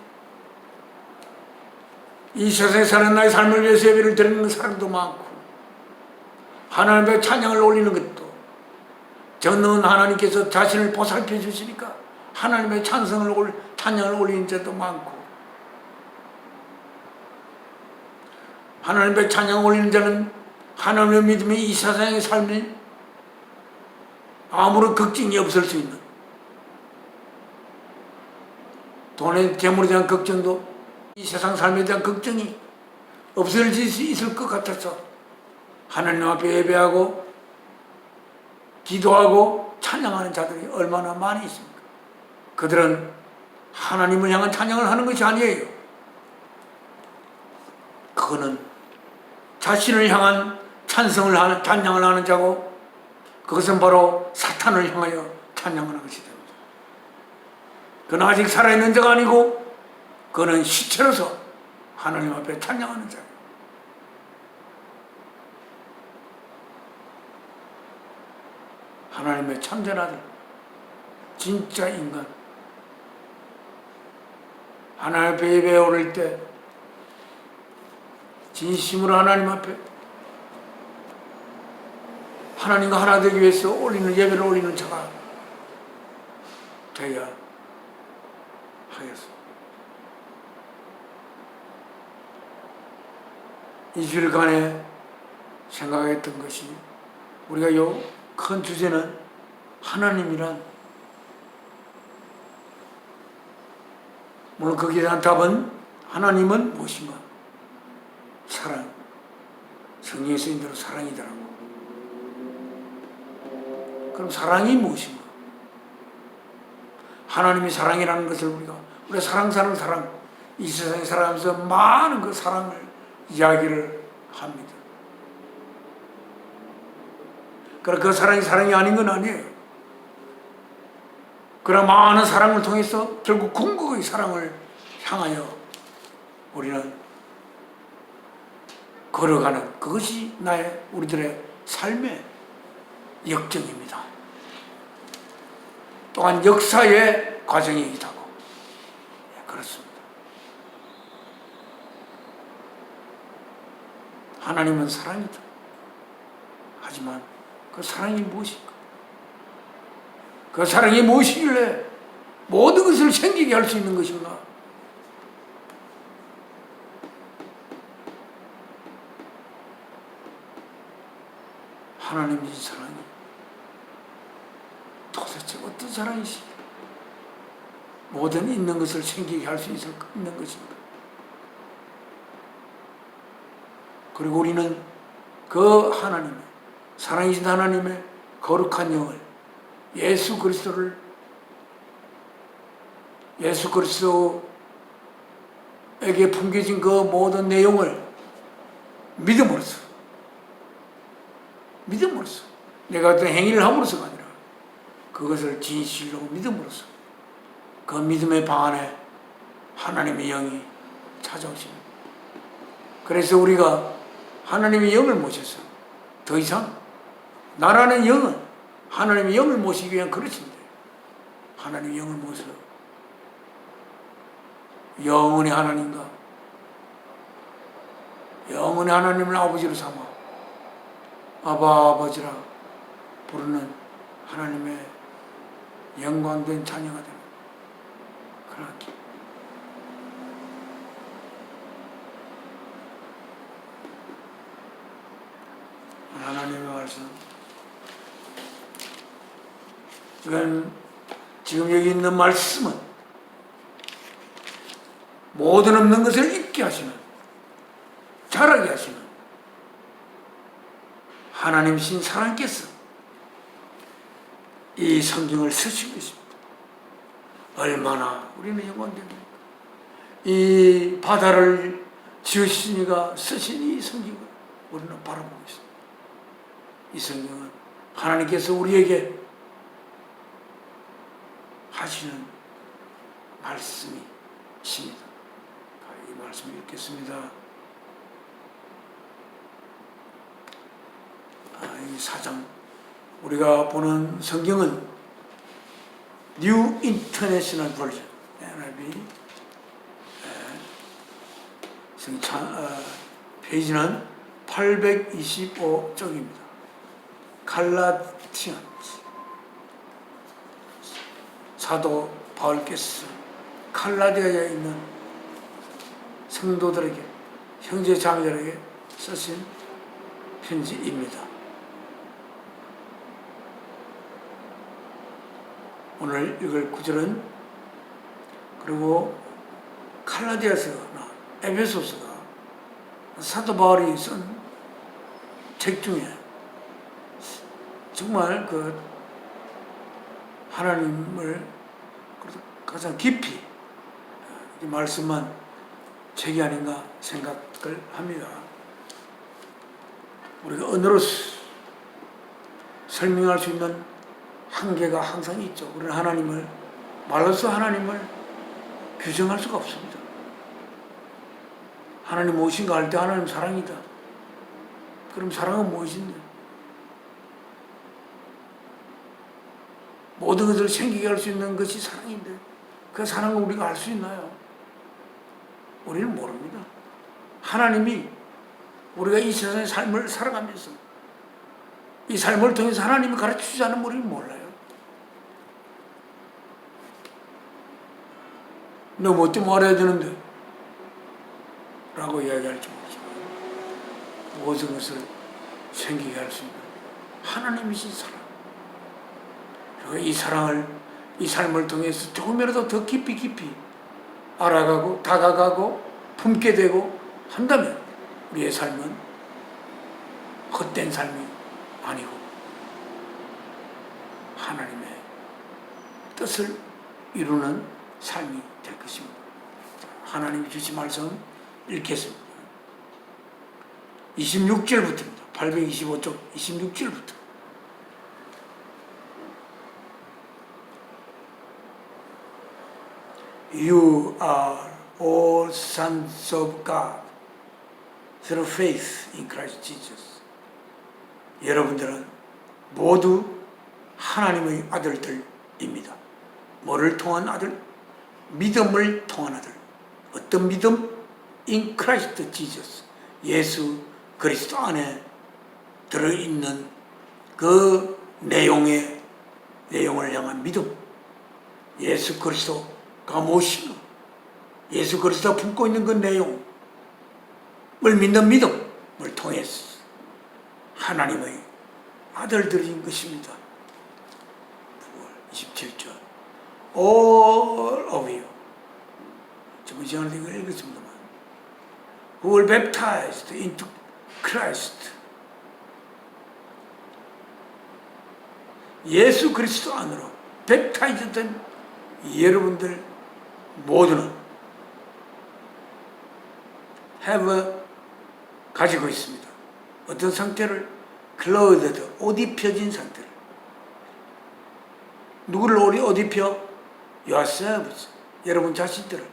이 세상에 사는 나의 삶을 위해서 예배를 드리는 사람도 많고, 하나님 앞에 찬양을 올리는 것도 전능한 하나님께서 자신을 보살펴 주시니까 하나님의 찬양을 올리는 자도 많고, 하나님의 찬양을 올리는 자는 하나님의 믿음이 이 세상의 삶이 아무런 걱정이 없을 수 있는, 돈의 재물에 대한 걱정도 이 세상 삶에 대한 걱정이 없어질 수 있을 것 같아서 하나님 앞에 예배하고 기도하고 찬양하는 자들이 얼마나 많이 있습니까? 그들은 하나님을 향한 찬양을 하는 것이 아니에요. 그거는 자신을 향한 찬양을 하는 자고, 그것은 바로 사탄을 향하여 찬양하는 것이 됩니다. 그는 아직 살아있는 자가 아니고 그는 시체로서 하나님 앞에 찬양하는 자예요. 하나님의 참된 아들, 진짜 인간, 하나님 앞에 예배에 오를 때 진심으로 하나님 앞에 하나님과 하나 되기 위해서 예배를 올리는 자가 되어야 하겠습니다. 이 주일간에 생각했던 것이, 우리가 요 큰 주제는 하나님이란, 물론 거기에 대한 답은 하나님은 무엇인가? 사랑. 성경에 쓰인 대로 사랑이더라고. 그럼 사랑이 무엇인가? 하나님이 사랑이라는 것을 우리가 사랑사는 사랑, 이 세상에 살아가면서 많은 그 사랑을 이야기를 합니다. 그러나 그 사랑이 아닌 건 아니에요. 그러나 많은 사랑을 통해서 결국 궁극의 사랑을 향하여 우리는 걸어가는, 그것이 우리들의 삶의 역정입니다. 또한 역사의 과정이기도 하고, 그렇습니다. 하나님은 사랑이다. 하지만 그 사랑이 무엇인가? 그 사랑이 무엇이길래 모든 것을 생기게 할 수 있는 것인가? 하나님의 사랑이 도대체 어떤 사랑이시길래 모든 있는 것을 생기게 할 수 있는 것인가? 그리고 우리는 그 하나님의, 사랑이신 하나님의 거룩한 영을, 예수 그리스도에게 품겨진 그 모든 내용을 믿음으로써 내가 어떤 행위를 함으로써가 아니라 그것을 진실로 믿음으로써 그 믿음의 방 안에 하나님의 영이 찾아오십니다. 그래서 우리가 하나님의 영을 모셔서 더 이상 나라는 영은 하나님의 영을 모시기 위한 그릇인데 하나님의 영을 모셔 영원의 하나님과 영원의 하나님을 아버지로 삼아 아바 아버지라 부르는 하나님의 영광된 자녀가 되는 그런 길. 하나님의 말씀 이건 지금 여기 있는 말씀은 모든 없는 것을 있게 하시는 자라게 하시는 하나님이신 사랑께서 이 성경을 쓰시고 있습니다. 얼마나 우리는 영광됩니까? 이 바다를 지으신 이가 쓰신 이 성경을 우리는 바라보고 있습니다. 이 성경은 하나님께서 우리에게 하시는 말씀이십니다. 이 말씀을 읽겠습니다. 이 4장 우리가 보는 성경은 New International Version NIV 페이지는 825쪽입니다. 갈라티안 사도 바울께서 갈라디아에 있는 성도들에게 형제 자매들에게 쓰신 편지입니다. 오늘 읽을 구절은 그리고 갈라디아서나 에베소서가 사도 바울이 쓴 책 중에 정말 그 하나님을 가장 깊이 말씀한 책이 아닌가 생각을 합니다. 우리가 언어로서 설명할 수 있는 한계가 항상 있죠. 우리는 하나님을 말로써 하나님을 규정할 수가 없습니다. 하나님 무엇인가 할 때 하나님 사랑이다. 그럼 사랑은 무엇인데? 모든 것을 생기게 할 수 있는 것이 사랑인데 그 사랑을 우리가 알 수 있나요? 우리는 모릅니다. 하나님이 우리가 이 세상의 삶을 살아가면서 이 삶을 통해서 하나님이 가르쳐주지 않으면 우리는 몰라요. 너 뭐 때문에 알아야 되는데? 라고 이야기할지 모르지만 모든 것을 생기게 할 수 있는 하나님이신 사랑, 그리고 이 사랑을 이 삶을 통해서 조금이라도 더 깊이 알아가고 다가가고 품게 되고 한다면 우리의 삶은 헛된 삶이 아니고 하나님의 뜻을 이루는 삶이 될 것입니다. 하나님이 주신 말씀 읽겠습니다. 26절부터입니다. 825쪽 26절부터. You are all sons of God through faith in Christ Jesus. 여러분들은 모두 하나님의 아들들입니다. 뭐를 통한 아들? 믿음을 통한 아들. 어떤 믿음? In Christ Jesus. 예수 그리스도 안에 들어있는 그 내용을 향한 믿음. 예수 그리스도가 무엇인가? 예수 그리스도가 품고 있는 그 내용을 믿는 믿음을 통해서 하나님의 아들들인 것입니다. 27절. All of you. 저번 시간에 이걸 읽었습니다만. Who were baptized into Christ. 예수 그리스도 안으로 baptized 된 여러분들 모두는 have 가지고 있습니다. 어떤 상태를? clothed, 옷 입혀진 상태를. 누구를 옷 입혀? yourselves, 여러분 자신들을.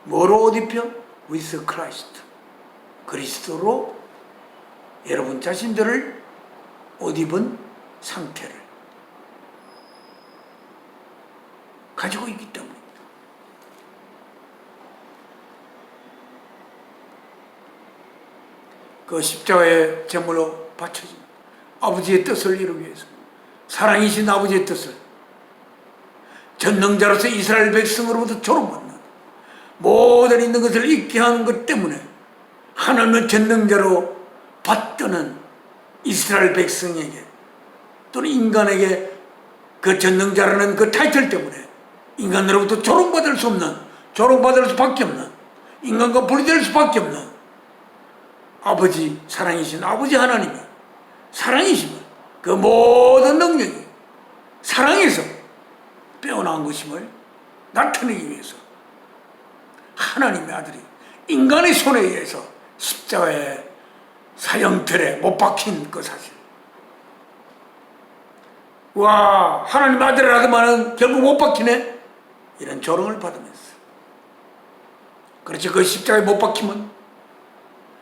뭐로 옷 입혀? with Christ, 그리스도로 여러분 자신들을 옷 입은 상태를 가지고 있기 때문입니다. 그 십자가의 제물로 바쳐진 아버지의 뜻을 이루기 위해서, 사랑이신 아버지의 뜻을, 전능자로서 이스라엘 백성으로부터 조롱받는 모든 있는 것을 잊게 하는 것 때문에 하나님은 전능자로 받드는 이스라엘 백성에게 또는 인간에게 그 전능자라는 그 타이틀 때문에 인간으로부터 조롱받을 수 없는, 조롱받을 수밖에 없는, 인간과 분리될 수밖에 없는 아버지, 사랑이신 아버지 하나님의 사랑이심을, 그 모든 능력이 사랑에서 빼어나온 것임을 나타내기 위해서 하나님의 아들이 인간의 손에 의해서 십자가의 사형틀에 못 박힌 그 사실. 와, 하나님 아들이라더만은 결국 못 박히네? 이런 조롱을 받으면서. 그렇지, 그 십자가에 못 박히면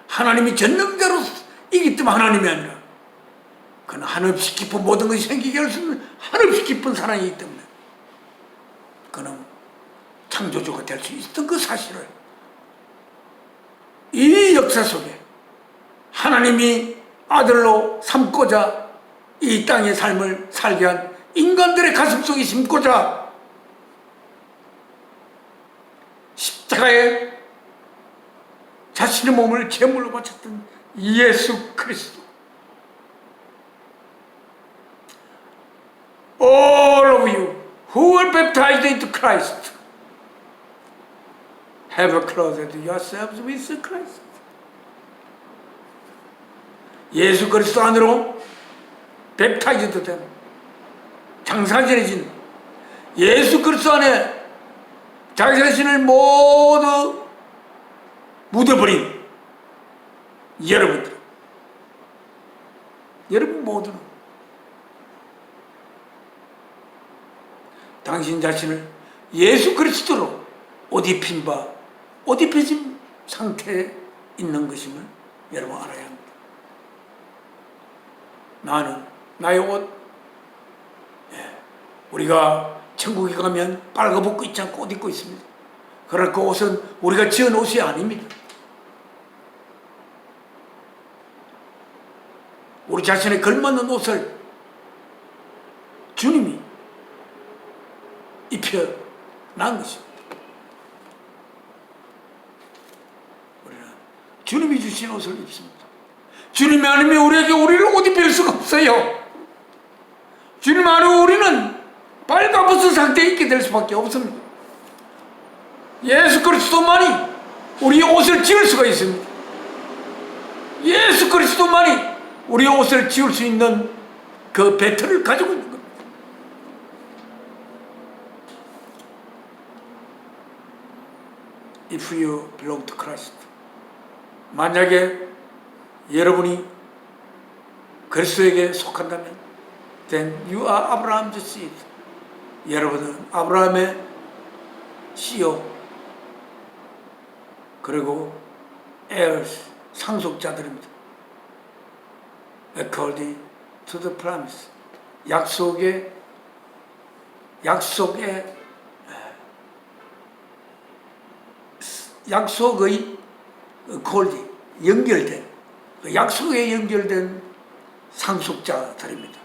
하나님이 전능자로이기 때문에 하나님이 아니라 그는 한없이 깊은 모든 것이 생기게 할 수 있는 한없이 깊은 사랑이기 때문에 그는 창조주가 될 수 있었던 그 사실을 이 역사 속에 하나님이 아들로 삼고자 이 땅의 삶을 살게 한 인간들의 가슴 속에 심고자 십자가에 자신의 몸을 제물로 바쳤던 예수 그리스도. All of you who were baptized into Christ have clothed yourselves with Christ. 예수 그리스도 안으로 뵙타이즈도 된, 장사지내진 예수 그리스도 안에 자기 자신을 모두 묻어버린 여러분들, 여러분 모두는 당신 자신을 예수 그리스도로 옷 입힌 바, 옷 입혀진 상태에 있는 것임을 여러분 알아야 합니다. 나는 나의 옷, 우리가 천국에 가면 빨가벗고 있지 않고 옷 입고 있습니다. 그러나 그 옷은 우리가 지은 옷이 아닙니다. 우리 자신에 걸맞는 옷을 주님이 입혀 난 것입니다. 우리는 주님이 주신 옷을 입습니다. 주님이 아니면 우리에게 우리를 옷 입힐 수가 없어요. 주님 아니면 우리는 빨가벗은 상태에 있게 될 수밖에 없습니다. 예수 그리스도만이 우리의 옷을 지을 수가 있습니다. 예수 그리스도만이 우리의 옷을 지을 수 있는 그 배틀을 가지고 있는 겁니다. If you belong to Christ, 만약에 여러분이 그리스도에게 속한다면 then you are Abraham's seed. 여러분은 아브라함의 씨요, 그리고 heirs, 상속자들입니다. According to the promise, 약속의 콜디, 연결된, 약속에 연결된 상속자들입니다.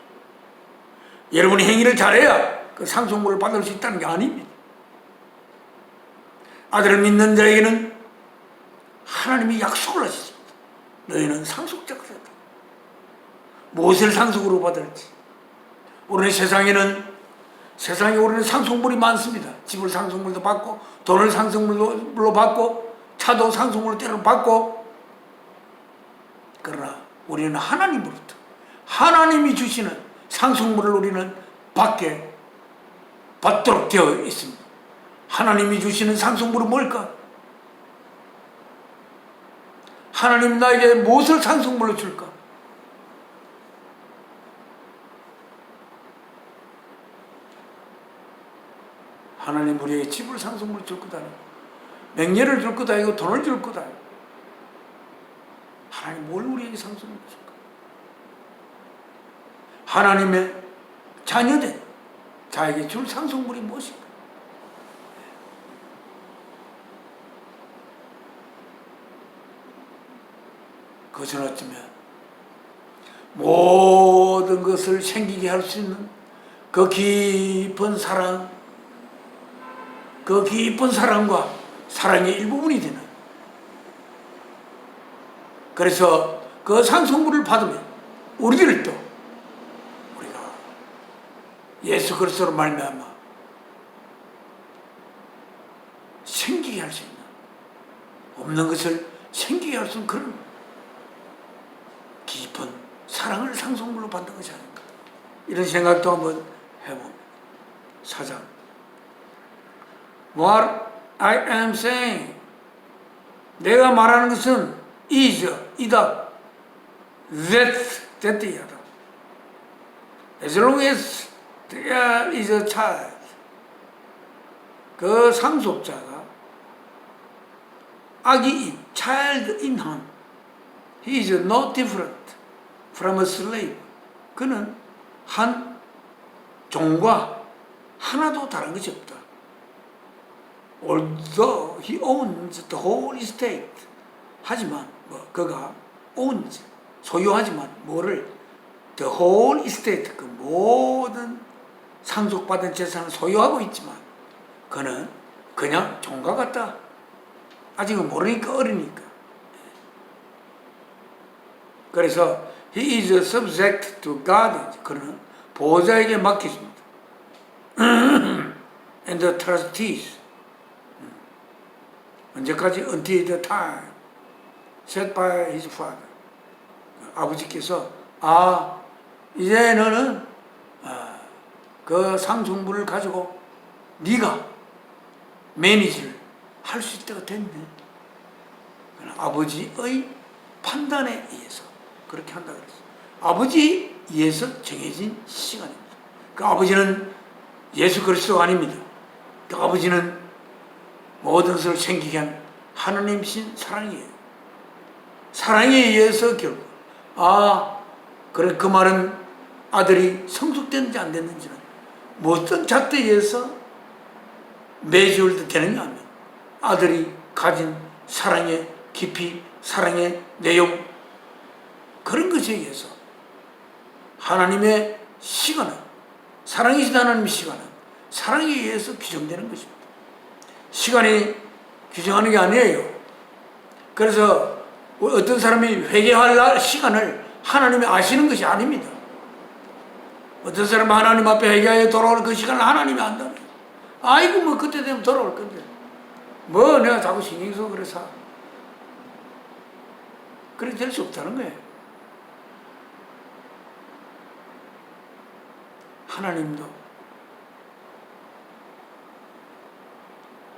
여러분이 행위를 잘해야 그 상속물을 받을 수 있다는 게 아닙니다. 아들을 믿는 자에게는 하나님이 약속을 하셨습니다. 너희는 상속자가 되다. 무엇을 상속으로 받을지. 우리는 세상에 우리는 상속물이 많습니다. 집을 상속물로 받고, 돈을 상속물로 받고, 차도 상속물로 때로 받고. 그러나 우리는 하나님으로부터, 하나님이 주시는 상속물을 우리는 받도록 되어 있습니다. 하나님이 주시는 상속물은 뭘까? 하나님 나에게 무엇을 상속물로 줄까? 하나님 우리에게 집을 상속물로 줄 거다, 명예를 줄 거다, 이거 돈을 줄 거다. 하나님 뭘 우리에게 상속물로 줄까? 하나님의 자녀된 자에게 줄 상속물이 무엇인가? 그것은 어쩌면 모든 것을 생기게 할 수 있는 그 깊은 사랑, 그 깊은 사랑과 사랑의 일부분이 되는, 그래서 그 상속물을 받으면 우리들도 우리가 예수 그리스도로 말미암아 생기게 할 수 있는, 없는 것을 생기게 할 수 있는 그런 깊은 사랑을 상속물로 받는 것이 아닌가, 이런 생각도 한번 해봅니다. 4장. What I am saying, 내가 말하는 것은 is, 이다, that 이하다. As long as there is a child, 그 상속자가 아기, child in hand, he is no different from a slave. 그는 한 종과 하나도 다른 것이 없다. Although he owns the whole estate. 하지만 그가 owns, 소유하지만 뭐를? The whole estate, 그 모든 상속받은 재산을 소유하고 있지만 그는 그냥 종과 같다. 아직은 모르니까, 어리니까. 그래서 he is subject to God. 그는 보호자에게 맡겼습니다. And the trustees. 언제까지? Until the time set by his father. 아버지께서 이제 너는 그 상속물을 가지고 네가 매니지를 할 수 있을 때가 됐네. 아버지의 판단에 의해서 그렇게 한다 그랬어요. 아버지에 의해서 정해진 시간입니다. 그 아버지는 예수 그리스도가 아닙니다. 그 아버지는 모든 것을 생기게 한 하나님이신 사랑이에요. 사랑에 의해서 결국 그래, 그 말은 아들이 성숙됐는지 안 됐는지는 어떤 잣대에 의해서 매주얼 때 되느냐 하면 아들이 가진 사랑의 깊이, 사랑의 내용, 그런 것에 의해서 하나님의 시간은, 사랑이신 하나님의 시간은 사랑에 의해서 규정되는 것입니다. 시간이 규정하는 게 아니에요. 그래서 어떤 사람이 회개할 시간을 하나님이 아시는 것이 아닙니다. 어떤 사람은 하나님 앞에 회개하여 돌아올 그 시간을 하나님이 안다는 거예요. 아이고 뭐 그때 되면 돌아올 건데 뭐 내가 자꾸 신경 써서 그래서 그렇게 될 수 없다는 거예요. 하나님도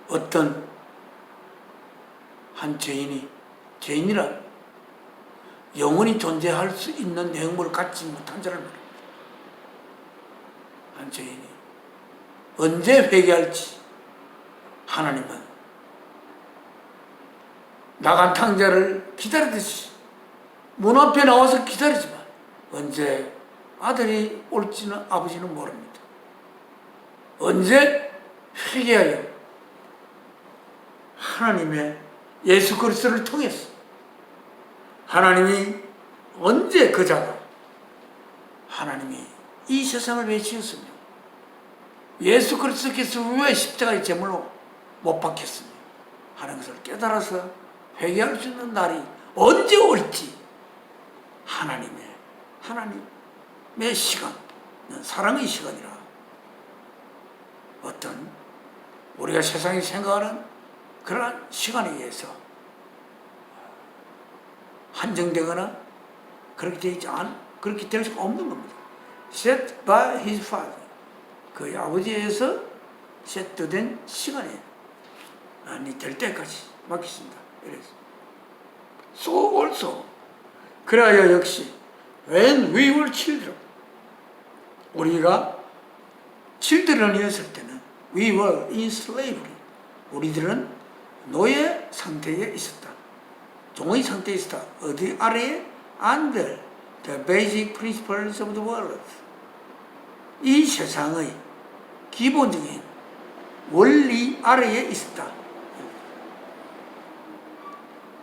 어떤 한 죄인이란 영원히 존재할 수 있는 내용물을 갖지 못한 자를 말합니다. 한 죄인이 언제 회개할지 하나님은 나간 탕자를 기다리듯이 문 앞에 나와서 기다리지만 언제 아들이 올지는 아버지는 모릅니다. 언제 회개하여 하나님의 예수 그리스도를 통해서 하나님이 언제 그 자가 하나님이 이 세상을 왜 지었으며 예수 그리스도께서 왜 십자가의 제물로 못 박혔으며 하는 것을 깨달아서 회개할 수 있는 날이 언제 올지 하나님의 시간은 사랑의 시간이라 어떤 우리가 세상이 생각하는 그러한 시간에 의해서 한정되거나 그렇게 될 수가 없는 겁니다. Set by his father. 그 아버지에서 세트된 시간에 될 때까지 맡겼습니다. 이래서 So also 그래야 역시 when we were children, 우리가 children이었을 때는 we were in slavery, 우리들은 노예 상태에 있었다. 종의 상태에 있었다. 어디 아래에? Under the basic principles of the world, 이 세상의 기본적인 원리 아래에 있었다.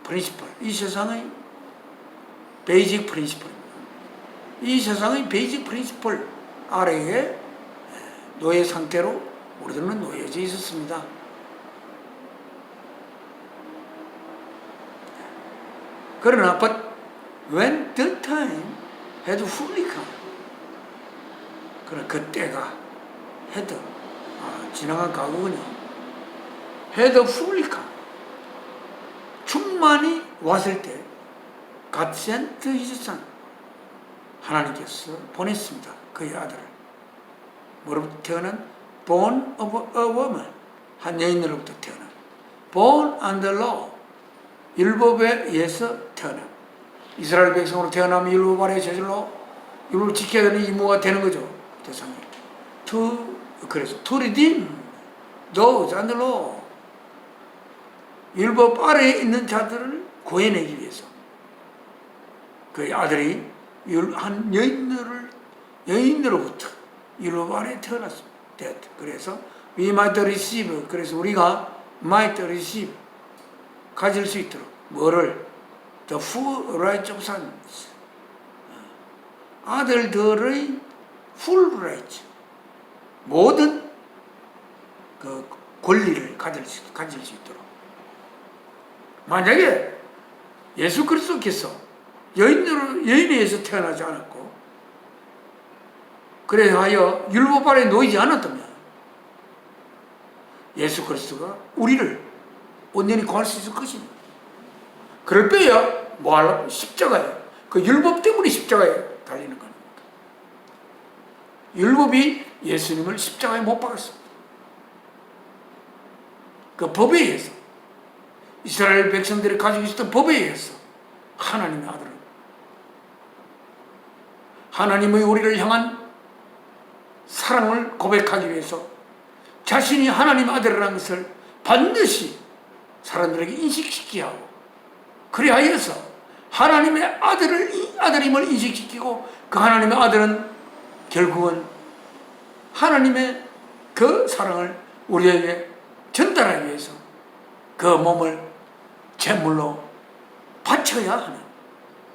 프린시플, 이 세상의 베이직 프린시플입니다. 이 세상의 베이직 프린시플 아래에 노예 상태로 우리들은 놓여져 있었습니다. 그러나 but when the time had fully come, 그러나 그때가 had, 지나간 과거군요. had fully come, 충만히 왔을 때 God sent his son, 하나님께서 보냈습니다. 그의 아들을. 뭐로부터 태어난? born of a woman, 한 여인으로부터 태어난. born under law, 율법에 의해서 태어난. 이스라엘 백성으로 태어나면 율법 아래 저절로 율법을 지켜야 되는 의무가 되는 거죠. 대상이. 그래서 to redeem those under law, 율법 아래에 있는 자들을 구해내기 위해서 그의 아들이 한 여인으로부터 율법 아래에 태어났습니다. 그래서 we might receive, 그래서 우리가 might receive, 가질 수 있도록 뭐를? the full right of sons, 아들들의 full right, 모든 그 권리를 가질 수 있도록. 만약에 예수 그리스도께서 여인에 의해서 태어나지 않았고 그래하여 율법 아래 놓이지 않았다면 예수 그리스도가 우리를 온전히 구할 수 있을 것입니다. 그럴 때야 뭐 하려고? 십자가에, 그 율법 때문에 십자가에 달리는 겁니다. 율법이 예수님을 십자가에 못 박았습니다. 그 법에 의해서, 이스라엘 백성들이 가지고 있었던 법에 의해서 하나님의 아들을, 하나님의 우리를 향한 사랑을 고백하기 위해서 자신이 하나님의 아들이라는 것을 반드시 사람들에게 인식시키게 하고, 그리하여서 하나님의 아들임을 인식시키고, 그 하나님의 아들은 결국은 하나님의 그 사랑을 우리에게 전달하기 위해서 그 몸을 제물로 바쳐야 하는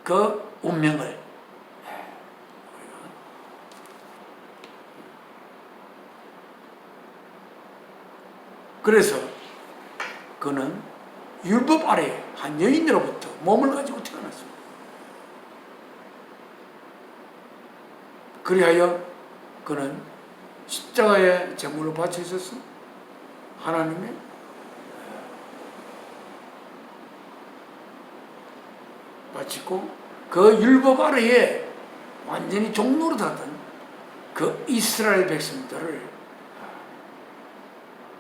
그 운명을 그래서 그는 율법 아래 한 여인으로부터 몸을 가지고 태어났습니다. 그리하여 그는 십자가에 제물로 바쳐 있어서 하나님의 바치고, 그 율법 아래에 완전히 종노릇하던 그 이스라엘 백성들을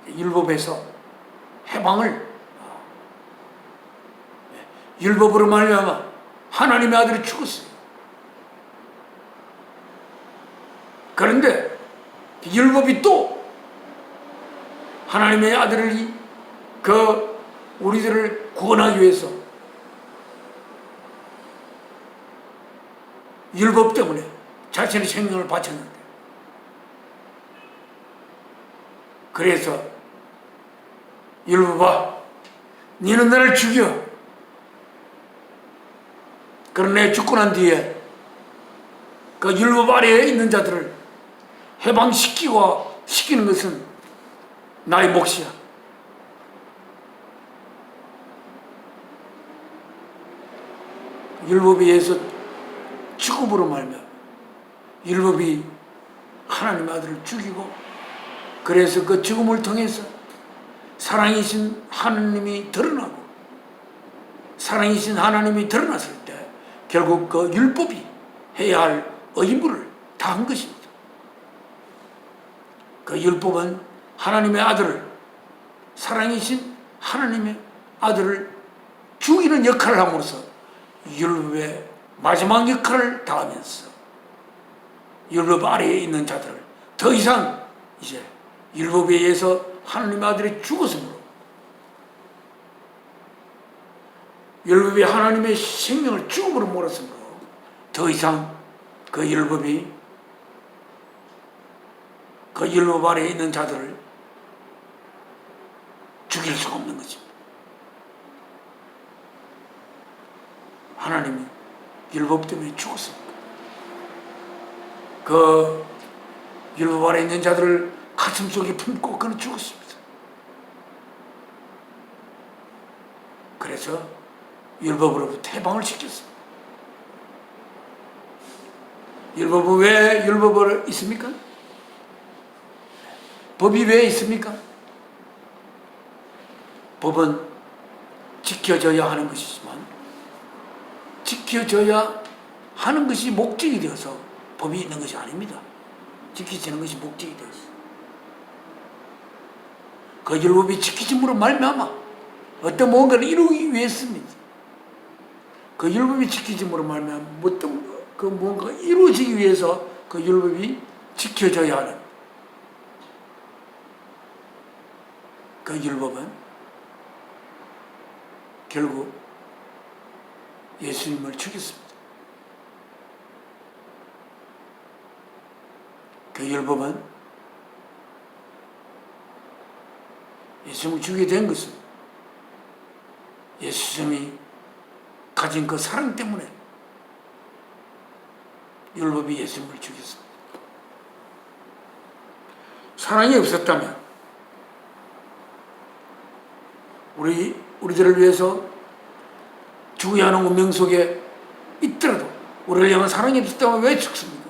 율법에서 해방을, 율법으로 말미암아 하나님의 아들이 죽었어요. 그런데 율법이 또 하나님의 아들을 우리들을 구원하기 위해서 율법 때문에 자신의 생명을 바쳤는데, 그래서 율법아, 너는 나를 죽여. 그러나 내가 죽고 난 뒤에 그 율법 아래에 있는 자들을 해방시키는 것은 나의 몫이야. 율법에 의해서 죽음으로 말미암아 율법이 하나님의 아들을 죽이고, 그래서 그 죽음을 통해서 사랑이신 하나님이 드러나고, 사랑이신 하나님이 드러났을 때 결국 그 율법이 해야 할 의무를 다 한 것입니다. 그 율법은 하나님의 아들을, 사랑이신 하나님의 아들을 죽이는 역할을 함으로써 율법의 마지막 역할을 다하면서 율법 아래에 있는 자들을 더 이상 이제 율법에 의해서 하나님의 아들이 죽었으므로, 율법이 하나님의 생명을 죽음으로 몰았으므로 더 이상 그 율법이 그 율법 아래에 있는 자들을 죽일 수가 없는 것입니다. 하나님이 율법 때문에 죽었습니다. 그 율법 아래에 있는 자들을 가슴속에 품고 그는 죽었습니다. 그래서 율법으로부터 해방을 시켰습니다. 율법은 왜 율법으로 있습니까? 법이 왜 있습니까? 법은 지켜져야 하는 것이지만 지켜져야 하는 것이 목적이 되어서 법이 있는 것이 아닙니다. 지키지는 것이 목적이 되어서 그 율법이 지키짐으로 말미암아 어떤 무언가를 이루기 위해서입니다. 그 율법이 지키짐으로 말미암아 어떤 그 무언가가 이루어지기 위해서 그 율법이 지켜져야 하는 그 율법은 결국 예수님을 죽였습니다. 그 율법은 예수님을 죽이게 된 것은 예수님이 가진 그 사랑 때문에 율법이 예수님을 죽였습니다. 사랑이 없었다면 우리들을 위해서 죽어야 하는 운명 속에 있더라도 우리를 향한 사랑이 없었다면 왜 죽습니까?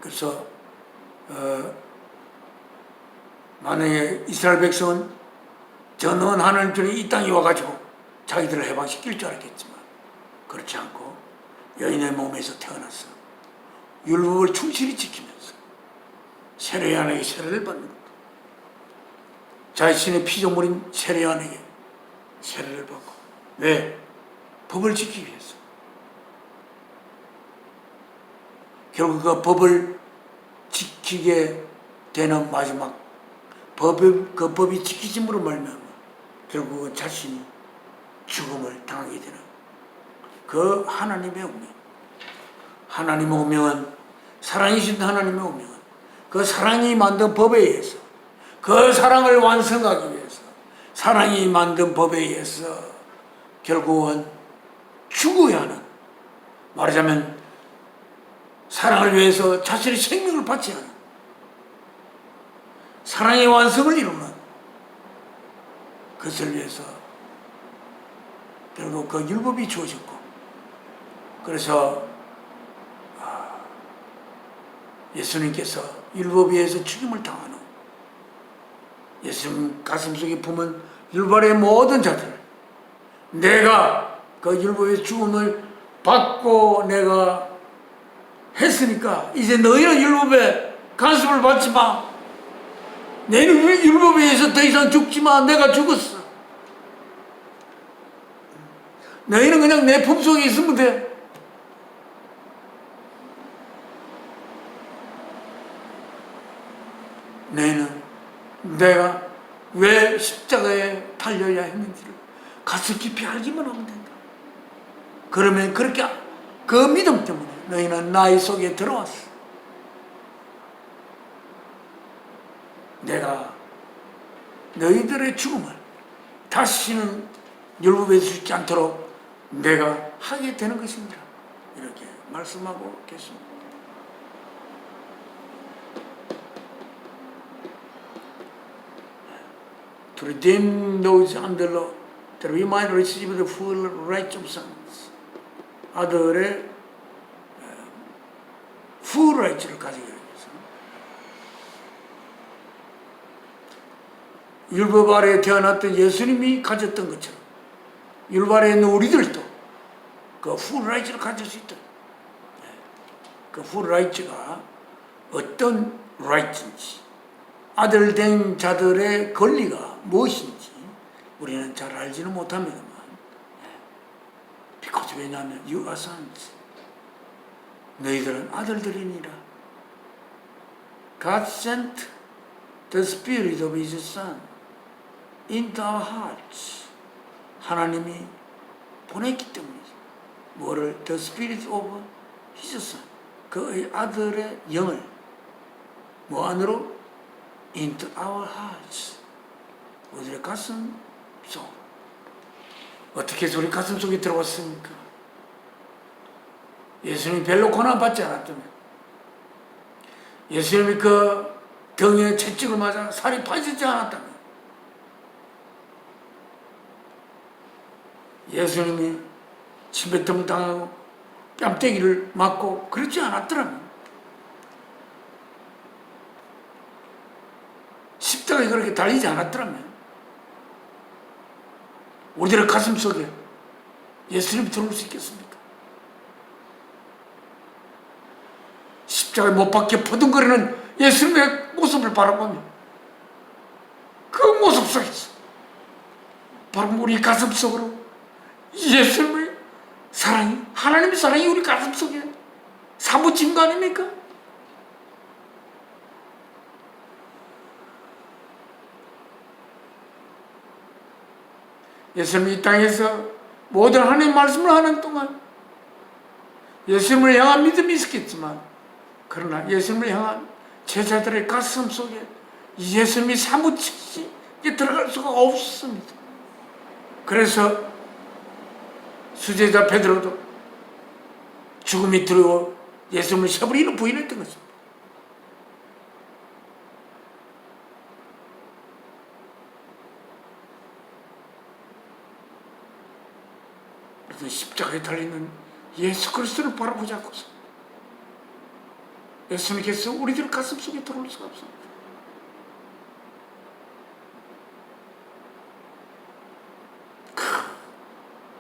그래서 만약에 이스라엘 백성은 저 먼 하늘들이 이 땅에 와가지고 자기들을 해방시킬 줄 알았겠지만 그렇지 않고 여인의 몸에서 태어났어. 율법을 충실히 지키면서 세례요한에게 세례를 받는 것. 자신의 피조물인 세례요한에게 세례를 받고. 왜? 법을 지키기 위해서. 결국 그 법을 지키게 되는 마지막 그 법이 지키짐으로 말미암아 결국은 자신이 죽음을 당하게 되는 그 하나님의 운명. 하나님의 운명은 사랑이신 하나님의 운명은 그 사랑이 만든 법에 의해서 그 사랑을 완성하기 위해서 사랑이 만든 법에 의해서 결국은 죽어야 하는, 말하자면 사랑을 위해서 자신의 생명을 바쳐야 하는 사랑의 완성을 이루는 그것을 위해서 결국 그 율법이 주어졌고, 그래서 예수님께서 율법에 의해서 죽임을 당한 후 예수님 가슴속에 품은 율법의 모든 자들, 내가 그 율법의 죽음을 받고 내가 했으니까 이제 너희는 율법에 간섭을 받지 마. 너희는 율법에 의해서 더 이상 죽지 마. 내가 죽었어. 너희는 그냥 내 품속에 있으면 돼. 너희는 내가 왜 십자가에 달려야 했는지를 가슴 깊이 알기만 하면 된다. 그러면 그렇게 그 믿음 때문에 너희는 나의 속에 들어왔어. 내가 너희들의 죽음을 다시는 율법에서 죽지 않도록 내가 하게 되는 것입니다. 이렇게 말씀하고 계십니다. To redeem those under law, that we might receive the full rights of sons. 아들의 full rights를 가지기 위해서. 율법 아래에 태어났던 예수님이 가졌던 것처럼 율법 아래에 있는 우리들도 그 full rights를 가질 수 있다. 그 full rights가 어떤 rights인지, 아들 된 자들의 권리가 무엇인지 우리는 잘 알지는 못합니다만, because 왜냐하면 you are sons, 너희들은 아들들이니라. God sent the spirit of his son into our hearts. 하나님이 보냈기 때문이죠. 뭐를? The spirit of his son. 그의 아들의 영을 뭐 안으로? Into our hearts. 우리의 가슴 속. 어떻게 해서 우리 가슴 속에 들어왔습니까? 예수님이 별로 고난받지 않았다면, 예수님이 그 등에 채찍을 맞아 살이 빠지지 않았다면, 예수님이 침뱉음을 당하고 뺨때기를 맞고 그렇지 않았더라면, 십자가에 그렇게 달리지 않았더라면 우리들의 가슴 속에 예수님이 들어올 수 있겠습니까? 십자가에 못 박혀 버둥거리는 예수님의 모습을 바라보면 그 모습 속에서 바로 우리 가슴 속으로 예수님의 사랑이, 하나님의 사랑이 우리 가슴 속에 사무친 거 아닙니까? 예수님이 이 땅에서 모든 하나님의 말씀을 하는 동안 예수님을 향한 믿음이 있었겠지만, 그러나 예수님을 향한 제자들의 가슴 속에 예수님이 사무치게 들어갈 수가 없습니다. 그래서 수제자 베드로도 죽음이 두려워 예수님을 셔버리는 부인했던 것입니다. 그래서 십자가에 달리는 예수 그리스도를 바라보지 않고서 예수님께서 우리들 가슴 속에 들어올 수가 없습니다.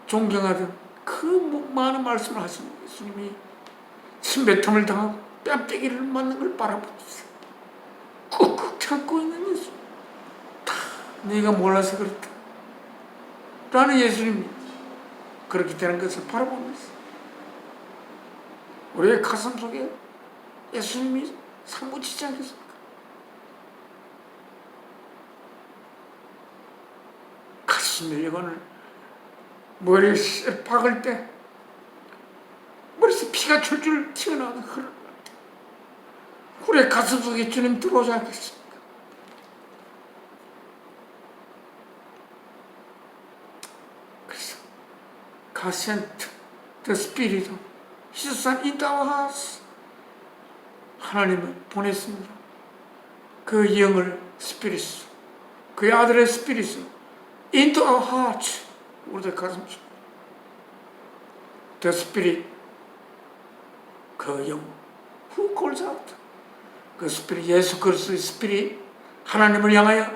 존경하던 그 많은 말씀을 하시는 예수님이 침뱉음을 당하고 뺨때기를 맞는 걸 바라보면서 꾹꾹 참고 있는 예수, 다 네가 몰라서 그렇다 라는 예수님이 그렇게 되는 것을 바라보면서 우리의 가슴 속에 예수님이 사무치지 않겠습니까? 가슴의 여건을 머리에 박을 때 머리에서 피가 줄줄 튀어나오는 그런 우리의 가슴 속에 주님 들어오지 않겠습니까? 그래서 God sent the Spirit, His Son into our hearts. 하나님을 보냈습니다. 그 영을 스피릿, 그의 아들의 스피릿을 into our hearts, 우리들 가슴 속. The Spirit, 그 영, who calls out, 그 스피릿, 예수 그리스도의 스피릿, 하나님을 향하여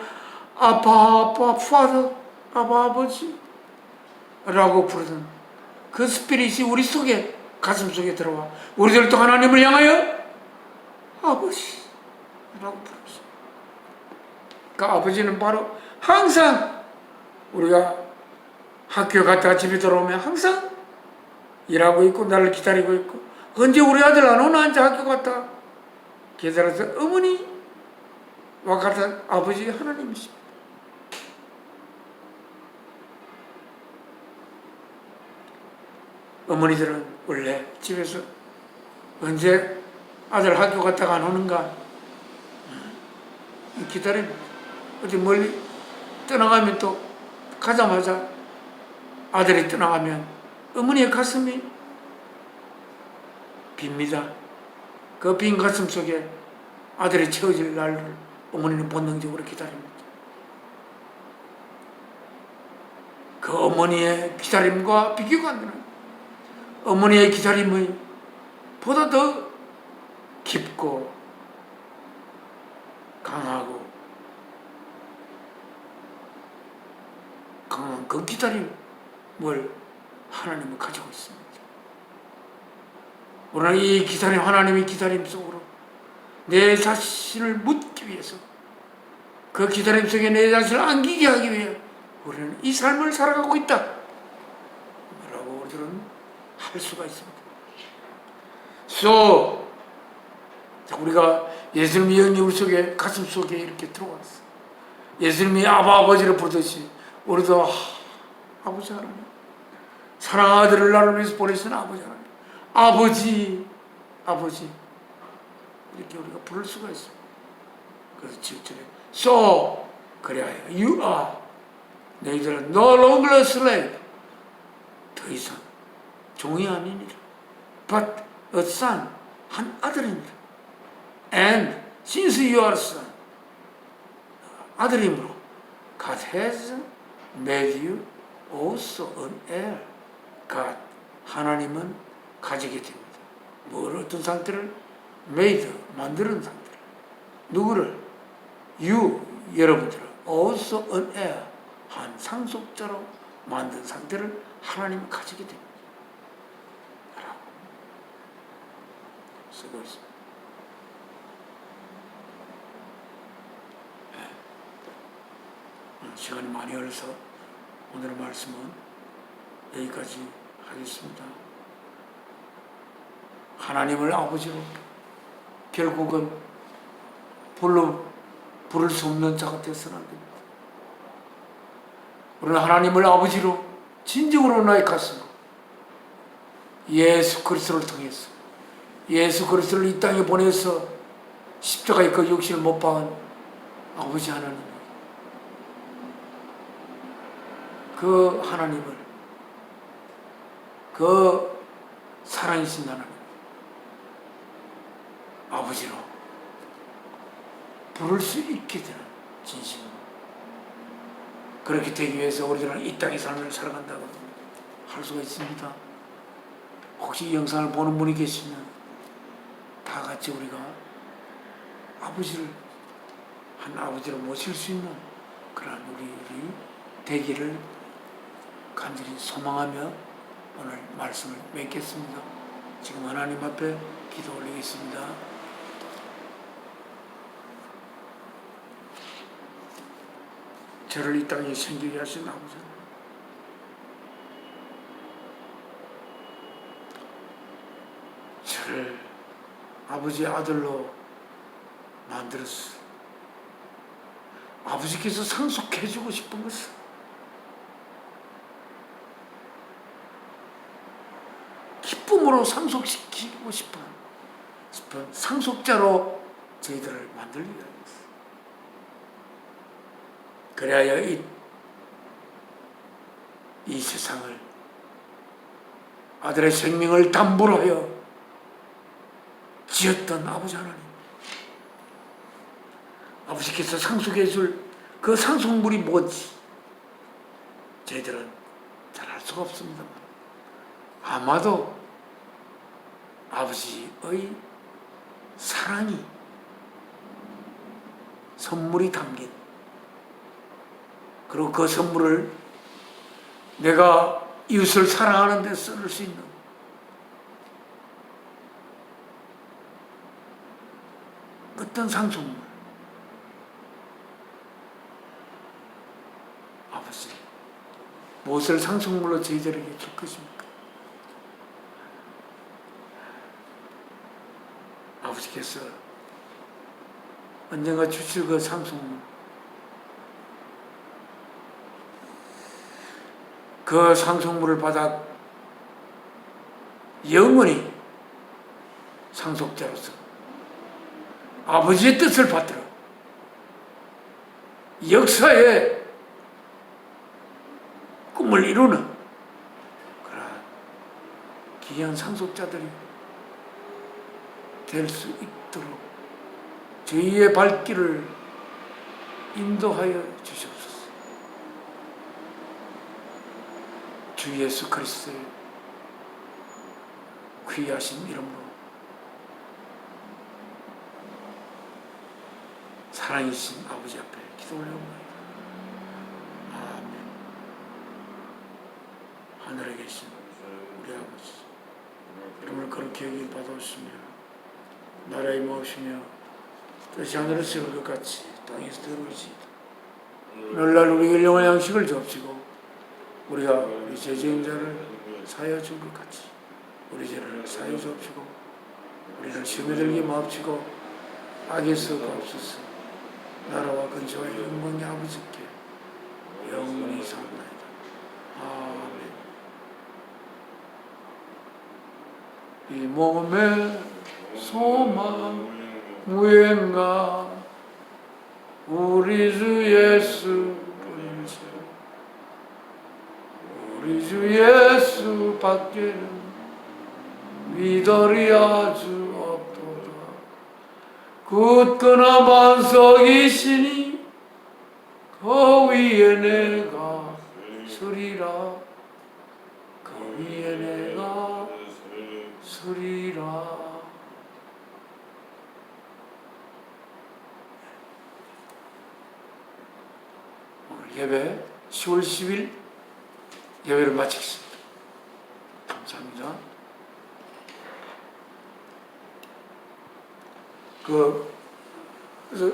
아빠, Father, 아빠, 아버지 라고 부르던 그 스피릿이 우리 속에, 가슴 속에 들어와 우리들도 하나님을 향하여 아버지 라고 부르죠. 그 아버지는 바로 항상 우리가 학교 갔다가 집에 돌아오면 항상 일하고 있고 나를 기다리고 있고, 언제 우리 아들 안 오나 이제 학교 갔다 기다려서 어머니와 같은 아버지 하나님이십니다. 어머니들은 원래 집에서 언제 아들 학교 갔다가 안 오는가 기다립니다. 어디 멀리 떠나가면 또 가자마자 아들이 떠나가면 어머니의 가슴이 빕니다. 그 빈 가슴 속에 아들이 채워질 날을 어머니는 본능적으로 기다립니다. 그 어머니의 기다림과 비교가 안 되는, 어머니의 기다림의 보다 더 깊고 강하고 강한 그 기다림을 하나님은 가지고 있습니다. 오늘 이 기다림, 하나님의 기다림 속으로 내 자신을 묻기 위해서, 그 기다림 속에 내 자신을 안기게 하기 위해 우리는 이 삶을 살아가고 있다 라고 우리들은 할 수가 있습니다. So, 우리가 예수님의 영이 우리 속에, 가슴 속에 이렇게 들어왔어. 예수님이 아버지를 부르듯이 우리도 아버지 하나님, 사랑하는 아들을 나를 위해서 보내신 아버지 하나님, 아버지 아버지 이렇게 우리가 부를 수가 있습니다. 그래서 7절에 So 그래야 you are 너희들은 no longer a slave 더 이상 종이 아니니라 but a son 한 아들이니라 and since you are a son 아들이므로 God has made you also an heir God 하나님은 가지게 됩니다. 뭘 어떤 상태를 made 만드는 상태를 누구를 you 여러분들을 also an heir 한 상속자로 만든 상태를 하나님은 가지게 됩니다. 라고 쓰고 있습니다. 시간이 많이 흘러서 오늘의 말씀은 여기까지 하겠습니다. 하나님을 아버지로 결국은 부를 수 없는 자가 되어서는 안 됩니다. 우리는 하나님을 아버지로 진정으로 나의 가슴으로 예수 그리스도를 통해서 예수 그리스도를 이 땅에 보내서 십자가에 그 육신을 못 박은 아버지 하나님 그 하나님을 그 살아계신 하나님 아버지로 부를 수 있게 되는 진심으로 그렇게 되기 위해서 우리들은 이 땅의 삶을 살아간다고 할 수가 있습니다. 혹시 이 영상을 보는 분이 계시면 다 같이 우리가 아버지를 한 아버지로 모실 수 있는 그런 우리 되기를 간절히 소망하며 오늘 말씀을 맺겠습니다. 지금 하나님 앞에 기도 올리겠습니다. 저를 이 땅에 생기게 하신 아버지 저를 아버지의 아들로 만들었어. 아버지께서 상속해주고 싶은 것은 기쁨으로 상속시키고 싶은 상속자로 저희들을 만들기 위해서 그래야 이 세상을 아들의 생명을 담보로 하여 지었던 아버지 하나님 아버지께서 상속해 줄 그 상속물이 뭐지? 저희들은 잘 알 수가 없습니다만 아마도 아버지의 사랑이 선물이 담긴 그리고 그 선물을 내가 이웃을 사랑하는 데 쓸 수 있는 어떤 상속물 아버지 무엇을 상속물로 저희들에게 줄 것입니까? 아버지께서 언젠가 주실 그 상속물 그 상속물을 받아 영원히 상속자로서 아버지의 뜻을 받들어 역사의 꿈을 이루는 그런 귀한 상속자들이 될 수 있도록 저희의 발길을 인도하여 주시옵소서. 주 예수 그리스도의 귀하신 이름으로 사랑이신 아버지 앞에 기도 올려옵나이다. 아멘. 하늘에 계신 우리 아버지 이름을 거룩히 여기 받아오시며 나라의 무엇이며 뜻이 하늘에서 이룰 것 같이 땅에서 이루어지이다. 오늘날 우리에게 영원한 양식을 주옵시고 우리가 우리 죄지은 자를 사하여 준 것 같이 우리 죄를 사하여 주옵시고 우리를 시험에 들게 마옵시고 악에서 구하옵소서. 나라와 근처와 영광의 아버지께 영원히 사옵나이다. 아멘. 이 몸에 소망 무행가 우리 주 예수 뿐이시 우리 주 예수 밖에는 믿으리 아주 없도다. 굳건한 반석이시니 그 위에 내가 서리라 그 위에 내가 서리라. 오늘 예배 10월 10일 예배를 마치겠습니다. 감사합니다. 그래서